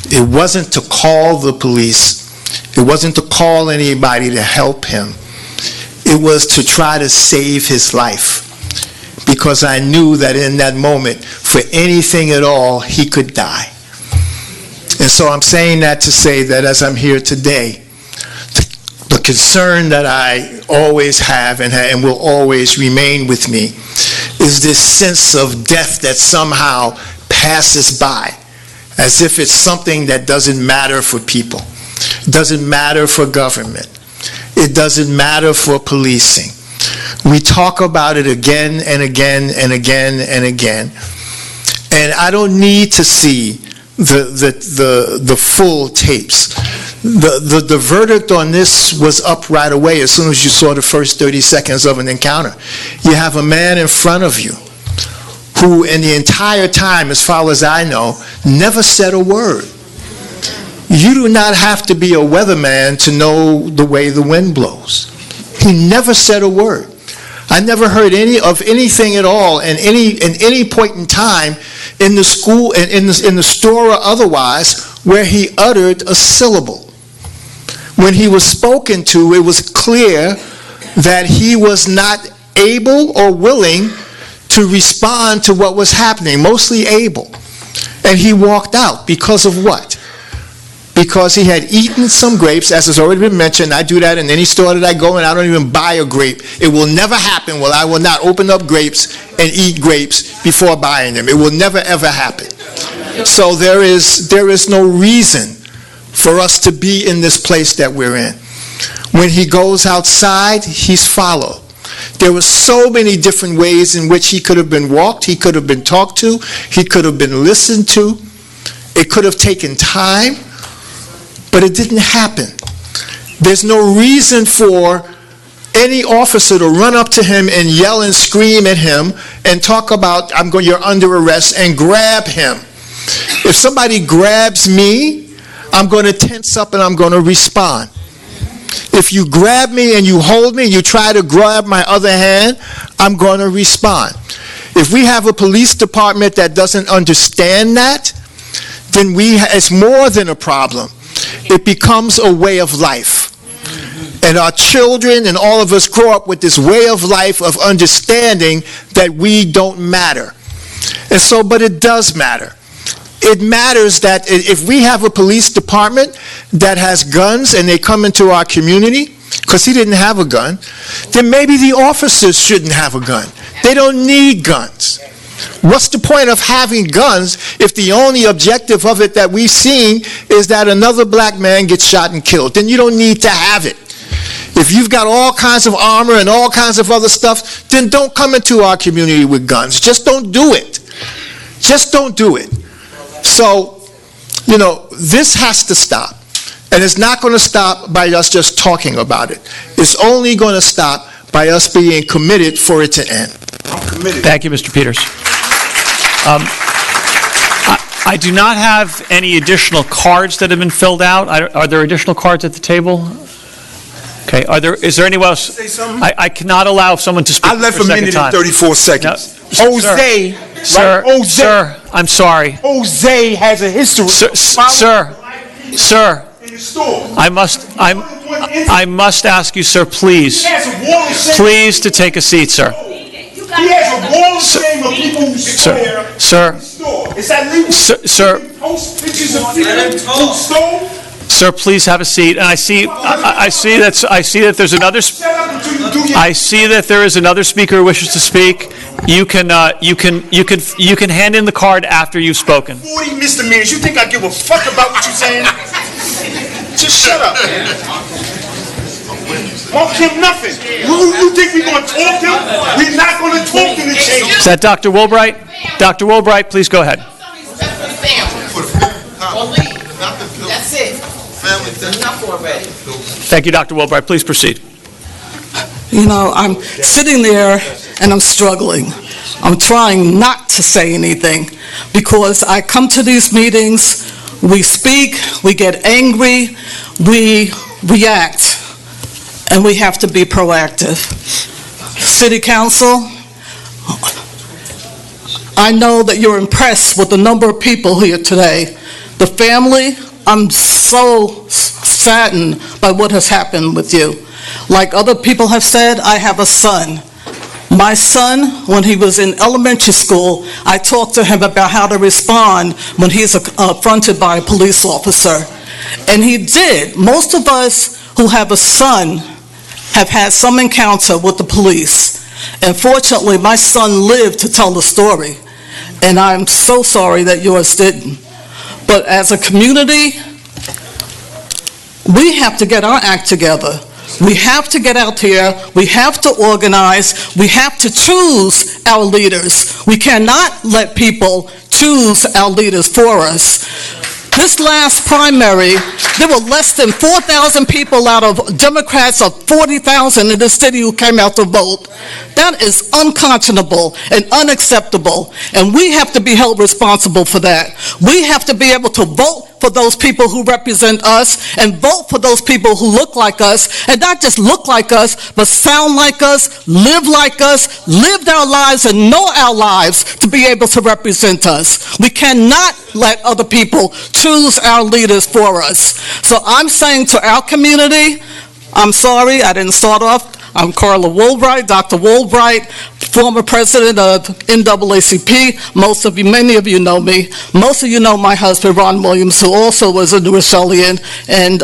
It wasn't to call the police, it wasn't to call anybody to help him. It was to try to save his life, because I knew that in that moment, for anything at all, he could die. And so I'm saying that to say that as I'm here today, the concern that I always have and will always remain with me is this sense of death that somehow passes by, as if it's something that doesn't matter for people, doesn't matter for government, it doesn't matter for policing. We talk about it again and again and again and again. And I don't need to see the full tapes. The verdict on this was up right away as soon as you saw the first 30 seconds of an encounter. You have a man in front of you who, in the entire time, as far as I know, never said a word. You do not have to be a weatherman to know the way the wind blows. He never said a word. I never heard anything at all in any point in time in the school, in the store or otherwise, where he uttered a syllable. When he was spoken to, it was clear that he was not able or willing to respond to what was happening, mostly able. And he walked out because of what? Because he had eaten some grapes, as has already been mentioned. I do that in any store that I go, and I don't even buy a grape. It will never happen where I will not open up grapes and eat grapes before buying them. It will never, ever happen. So there is no reason for us to be in this place that we're in. When he goes outside, he's followed. There were so many different ways in which he could have been walked, he could have been talked to, he could have been listened to. It could have taken time, but it didn't happen. There's no reason for any officer to run up to him and yell and scream at him and talk about, you're under arrest, and grab him. If somebody grabs me, I'm going to tense up and I'm going to respond. If you grab me and you hold me and you try to grab my other hand, I'm going to respond. If we have a police department that doesn't understand that, then it's more than a problem. It becomes a way of life. And our children and all of us grow up with this way of life of understanding that we don't matter. And so, but it does matter. It matters that if we have a police department that has guns and they come into our community, because he didn't have a gun, then maybe the officers shouldn't have a gun. They don't need guns. What's the point of having guns if the only objective of it that we've seen is that another black man gets shot and killed? Then you don't need to have it. If you've got all kinds of armor and all kinds of other stuff, then don't come into our community with guns. Just don't do it. Just don't do it. So, this has to stop. And it's not going to stop by us just talking about it. It's only going to stop by us being committed for it to end. Thank you, Mr. Peters. I do not have any additional cards that have been filled out. Are there additional cards at the table? Okay. Is there anyone else? Say something? I cannot allow someone to speak I left for a minute and 34 seconds. No, Jose, sir, right? Jose, sir, I'm sorry. Jose has a history. Sir, I must ask you, sir, please to take a seat, sir. He has a wall of shame of people who swear. Sir, Is that legal? sir, Post pictures of people who stole? Sir, please have a seat. And I see that there's another. I see that there is another speaker who wishes to speak. You can hand in the card after you've spoken. 40 misdemeanors. You think I give a fuck about what you're saying? Just shut up. Won't him nothing. You think we're going to talk him? We're not going to talk him to change. Is that Dr. Wilbright? Dr. Wilbright, please go ahead. That's it. Enough already. Thank you, Dr. Wilbright. Please proceed. You know, I'm sitting there and I'm struggling. I'm trying not to say anything because I come to these meetings, we speak, we get angry, we react, and we have to be proactive. City Council, I know that you're impressed with the number of people here today. The family, I'm so saddened by what has happened with you. Like other people have said, I have a son. My son, when he was in elementary school, I talked to him about how to respond when he's affronted by a police officer. And he did. Most of us who have a son have had some encounter with the police. And fortunately, my son lived to tell the story. And I'm so sorry that yours didn't. But as a community, we have to get our act together. We have to get out here, we have to organize, we have to choose our leaders. We cannot let people choose our leaders for us. This last primary, there were less than 4,000 people out of Democrats of 40,000 in the city who came out to vote. That is unconscionable and unacceptable, and we have to be held responsible for that. We have to be able to vote for those people who represent us and vote for those people who look like us, and not just look like us, but sound like us, lived our lives and know our lives to be able to represent us. We cannot let other people choose our leaders for us. So I'm saying to our community, I'm sorry, I didn't start off. I'm Carla Woolbright, Dr. Woolbright, former president of NAACP. Many of you know me. Most of you know my husband, Ron Williams, who also was a New Rochellian and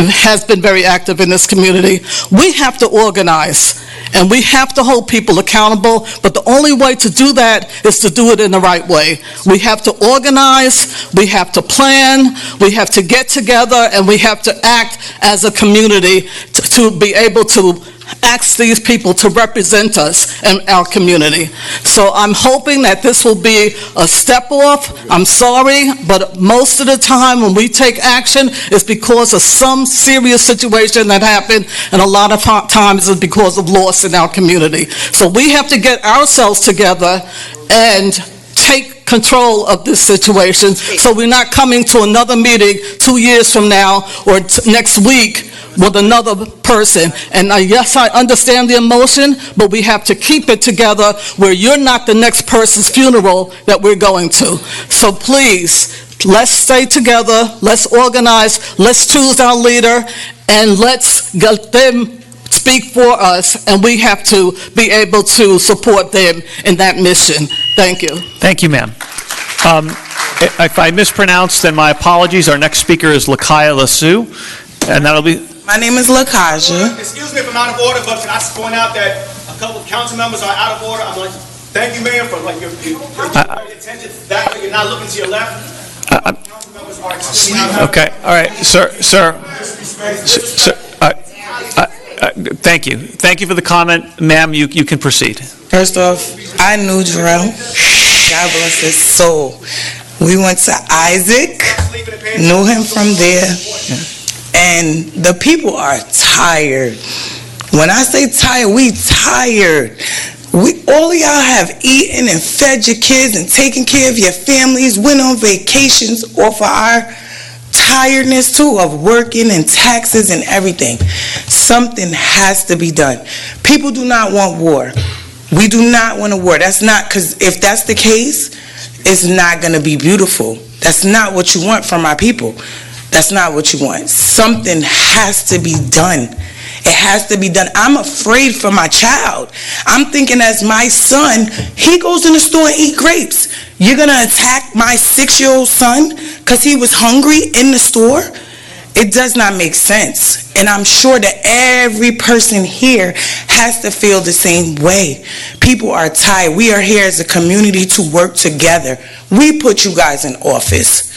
has been very active in this community. We have to organize, and we have to hold people accountable, but the only way to do that is to do it in the right way. We have to organize, we have to plan, we have to get together, and we have to act as a community to be able to ask these people to represent us and our community. So I'm hoping that this will be a step off. I'm sorry, but most of the time when we take action, it's because of some serious situation that happened, and a lot of times it's because of loss in our community. So we have to get ourselves together and take control of this situation so we're not coming to another meeting 2 years from now or next week with another person. And yes, I understand the emotion, but we have to keep it together where you're not the next person's funeral that we're going to. So please, let's stay together, let's organize, let's choose our leader, and let's get them speak for us, and we have to be able to support them in that mission. Thank you. Thank you, ma'am. If I mispronounced, then my apologies. Our next speaker is Lakaya Lasu, and that'll be... My name is Lakaja. Excuse me if I'm out of order, but can I point out that a couple of council members are out of order? I'm like, thank you, Mayor, for like your attention. That way you're not looking to your left. Council members are extremely out of order. Okay, all right, sir. Thank you. Thank you for the comment. Ma'am, you can proceed. First off, I knew Jarrell. God bless his soul. We went to Isaac, knew him from there. And the people are tired. When I say tired, we tired. All of y'all have eaten and fed your kids and taken care of your families, went on vacations off of our tiredness too of working and taxes and everything. Something has to be done. People do not want war. We do not want a war. That's not, because if that's the case, it's not going to be beautiful. That's not what you want from our people. That's not what you want. Something has to be done. It has to be done. I'm afraid for my child. I'm thinking as my son, he goes in the store and eat grapes. You're going to attack my 6-year-old son because he was hungry in the store? It does not make sense. And I'm sure that every person here has to feel the same way. People are tired. We are here as a community to work together. We put you guys in office.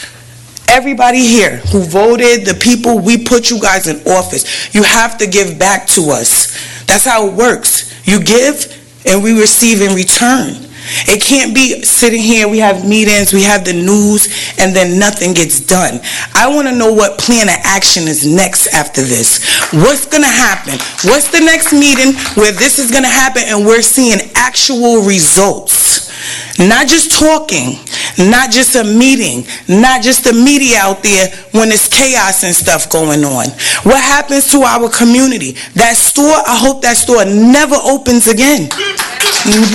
Everybody here who voted, the people, we put you guys in office. You have to give back to us. That's how it works. You give and we receive in return. It can't be sitting here, we have meetings, we have the news, and then nothing gets done. I want to know what plan of action is next after this. What's going to happen? What's the next meeting where this is going to happen and we're seeing actual results? Not just talking, not just a meeting, not just the media out there when there's chaos and stuff going on. What happens to our community? That store, I hope that store never opens again.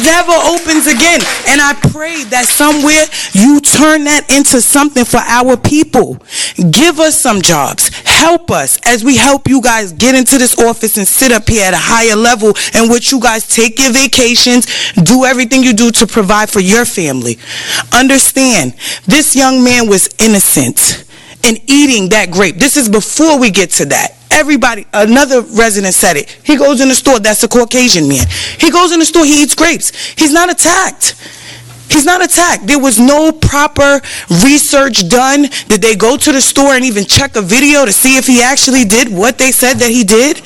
Never opens again. And I pray that somewhere you turn that into something for our people. Give us some jobs. Help us as we help you guys get into this office and sit up here at a higher level in which you guys take your vacations, do everything you do to provide for your family. Understand, this young man was innocent in eating that grape. This is before we get to that. Everybody, another resident said it. He goes in the store, that's a Caucasian man. He goes in the store, he eats grapes. He's not attacked. He's not attacked. There was no proper research done. Did they go to the store and even check a video to see if he actually did what they said that he did?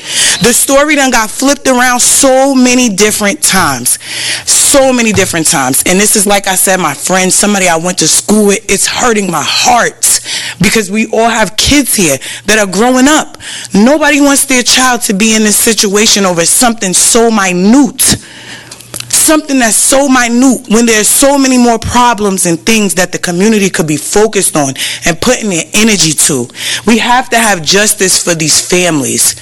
The story done got flipped around so many different times. So many different times. And this is, like I said, my friend, somebody I went to school with, it's hurting my heart because we all have kids here that are growing up. Nobody wants their child to be in this situation over something so minute. Something that's so minute when there's so many more problems and things that the community could be focused on and putting their energy to. We have to have justice for these families.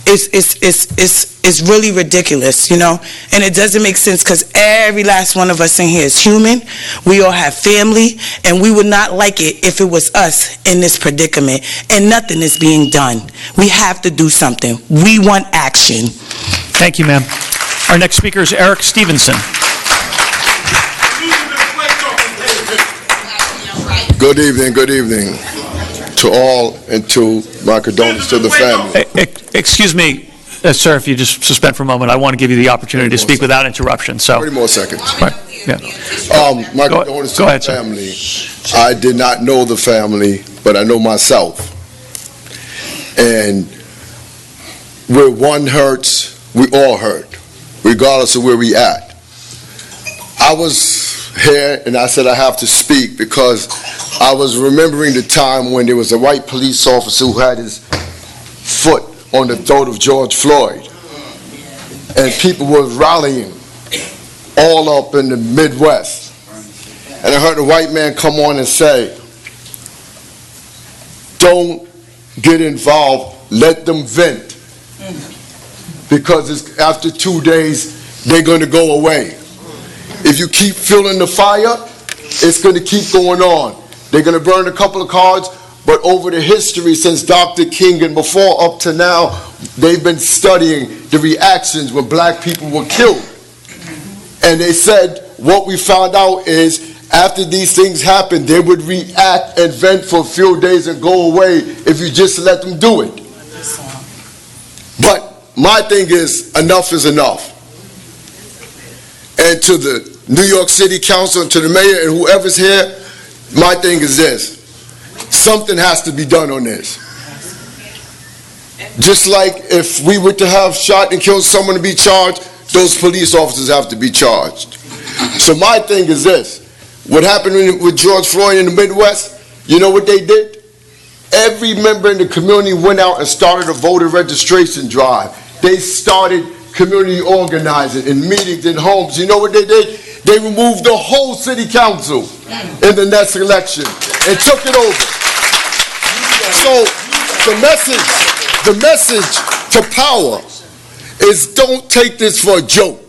It's really ridiculous, you know, and it doesn't make sense because every last one of us in here is human. We all have family, and we would not like it if it was us in this predicament and nothing is being done. We have to do something. We want action. Thank you, ma'am. Our next speaker is Eric Stevenson. Good evening to all, and to my condolences to the family. Excuse me, sir, if you just suspend for a moment, I want to give you the opportunity to speak without interruption. So 30 more seconds. Right. Yeah. My condolences to the family. I did not know the family, but I know myself. And where one hurts, we all hurt, regardless of where we at. I was here and I said I have to speak because I was remembering the time when there was a white police officer who had his foot on the throat of George Floyd, and people were rallying all up in the Midwest. And I heard a white man come on and say, don't get involved, let them vent. Because after 2 days, they're going to go away. If you keep fueling the fire, it's going to keep going on. They're going to burn a couple of cards, but over the history since Dr. King and before up to now, they've been studying the reactions when black people were killed. And they said what we found out is after these things happened, they would react and vent for a few days and go away if you just let them do it. But my thing is, enough is enough. And to the New York City Council and to the mayor and whoever's here, my thing is this. Something has to be done on this. Just like if we were to have shot and killed someone to be charged, those police officers have to be charged. So my thing is this. What happened with George Floyd in the Midwest, you know what they did? Every member in the community went out and started a voter registration drive. They started community organizing in meetings in homes. You know what they did? They removed the whole city council in the next election and took it over. So the message to power is don't take this for a joke.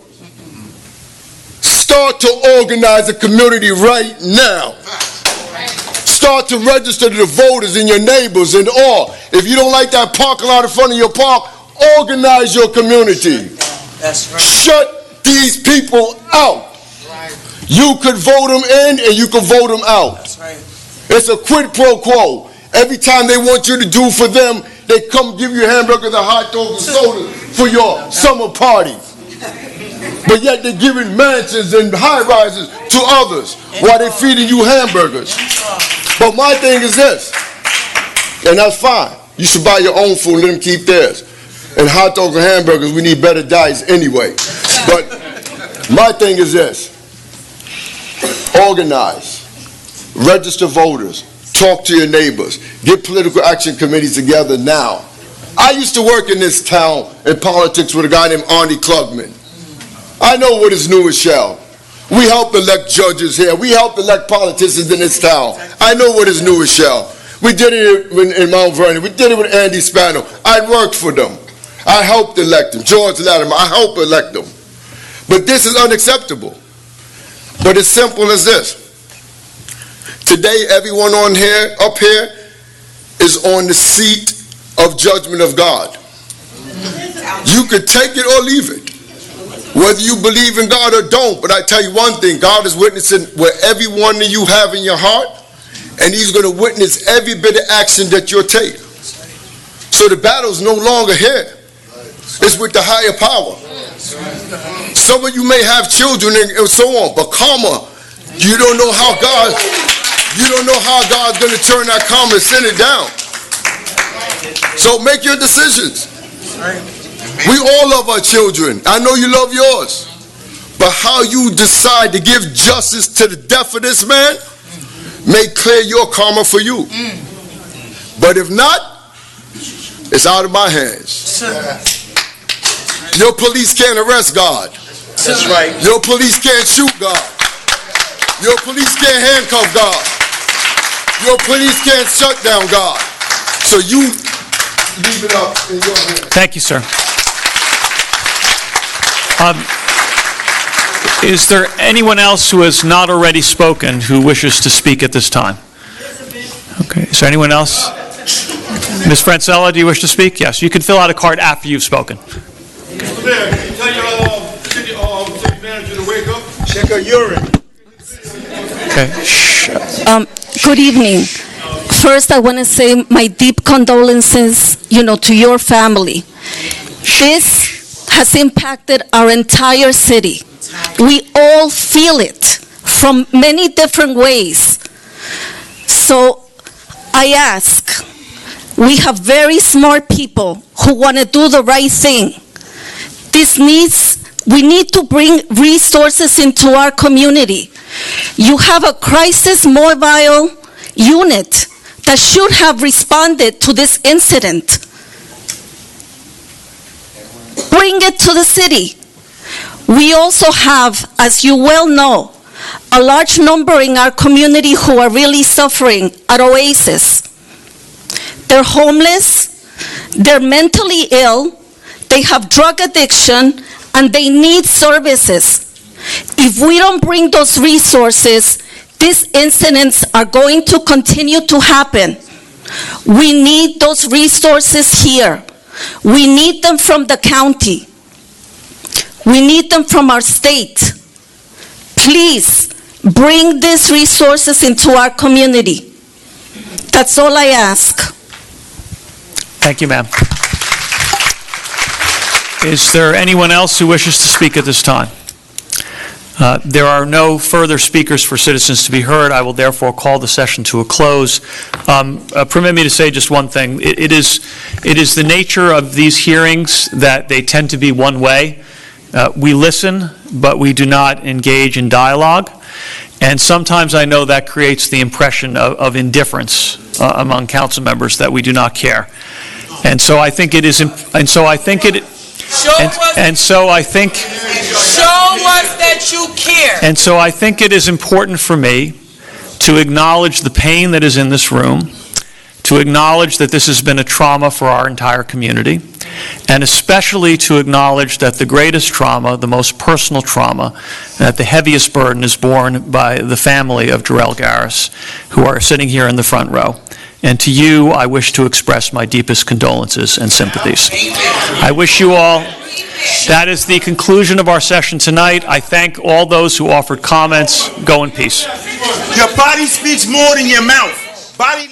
Start to organize a community right now. Start to register the voters and your neighbors and all. If you don't like that parking lot in front of your park, organize your community. That's right. Shut these people out. Right. You could vote them in and you could vote them out. That's right. It's a quid pro quo. Every time they want you to do for them, they come give you hamburgers and hot dogs and sodas for your summer party. But yet they're giving mansions and high-rises to others while they're feeding you hamburgers. But my thing is this, and that's fine. You should buy your own food and let them keep theirs. And hot dogs and hamburgers, we need better diets anyway. But my thing is this, organize, register voters, talk to your neighbors, get political action committees together now. I used to work in this town in politics with a guy named Arnie Klugman. I know what is New Rochelle. We helped elect judges here. We helped elect politicians in this town. I know what is New Rochelle. We did it in Mount Vernon. We did it with Andy Spano. I worked for them. I helped elect them. George Latimer, I helped elect them. But this is unacceptable. But it's simple as this. Today, everyone up here is on the seat of judgment of God. You could take it or leave it, whether you believe in God or don't. But I tell you one thing, God is witnessing what every one of you have in your heart, and he's going to witness every bit of action that you'll take. So the battle's no longer here. It's with the higher power. Some of you may have children and so on, but karma, you don't know how God's going to turn that karma and send it down. So make your decisions. We all love our children. I know you love yours. But how you decide to give justice to the death of this man may clear your karma for you. But if not, it's out of my hands. Your police can't arrest God. That's right. Your police can't shoot God. Your police can't handcuff God. Your police can't shut down God. So you leave it up in your hands. Thank you, sir. Is there anyone else who has not already spoken who wishes to speak at this time? Okay. Is there anyone else? Ms. Francella, do you wish to speak? Yes. You can fill out a card after you've spoken. Mr. Mayor, can you tell your city manager to wake up? Check her urine. Okay. Good evening. First, I want to say my deep condolences, to your family. This has impacted our entire city. We all feel it from many different ways. So I ask, we have very smart people who want to do the right thing. We need to bring resources into our community. You have a crisis mobile unit that should have responded to this incident. Bring it to the city. We also have, as you well know, a large number in our community who are really suffering at Oasis. They're homeless, they're mentally ill, they have drug addiction, and they need services. If we don't bring those resources, these incidents are going to continue to happen. We need those resources here. We need them from the county. We need them from our state. Please bring these resources into our community. That's all I ask. Thank you, ma'am. Is there anyone else who wishes to speak at this time? There are no further speakers for citizens to be heard. I will therefore call the session to a close. Permit me to say just one thing. It is the nature of these hearings that they tend to be one way. We listen, but we do not engage in dialogue. And sometimes I know that creates the impression of indifference among council members that we do not care. And so I think it is, Show us that you care. And so I think it is important for me to acknowledge the pain that is in this room, to acknowledge that this has been a trauma for our entire community, and especially to acknowledge that the greatest trauma, the most personal trauma, that the heaviest burden is borne by the family of Jarrell Garris, who are sitting here in the front row. And to you, I wish to express my deepest condolences and sympathies. I wish you all. That is the conclusion of our session tonight. I thank all those who offered comments. Go in peace. Your body speaks more than your mouth. Body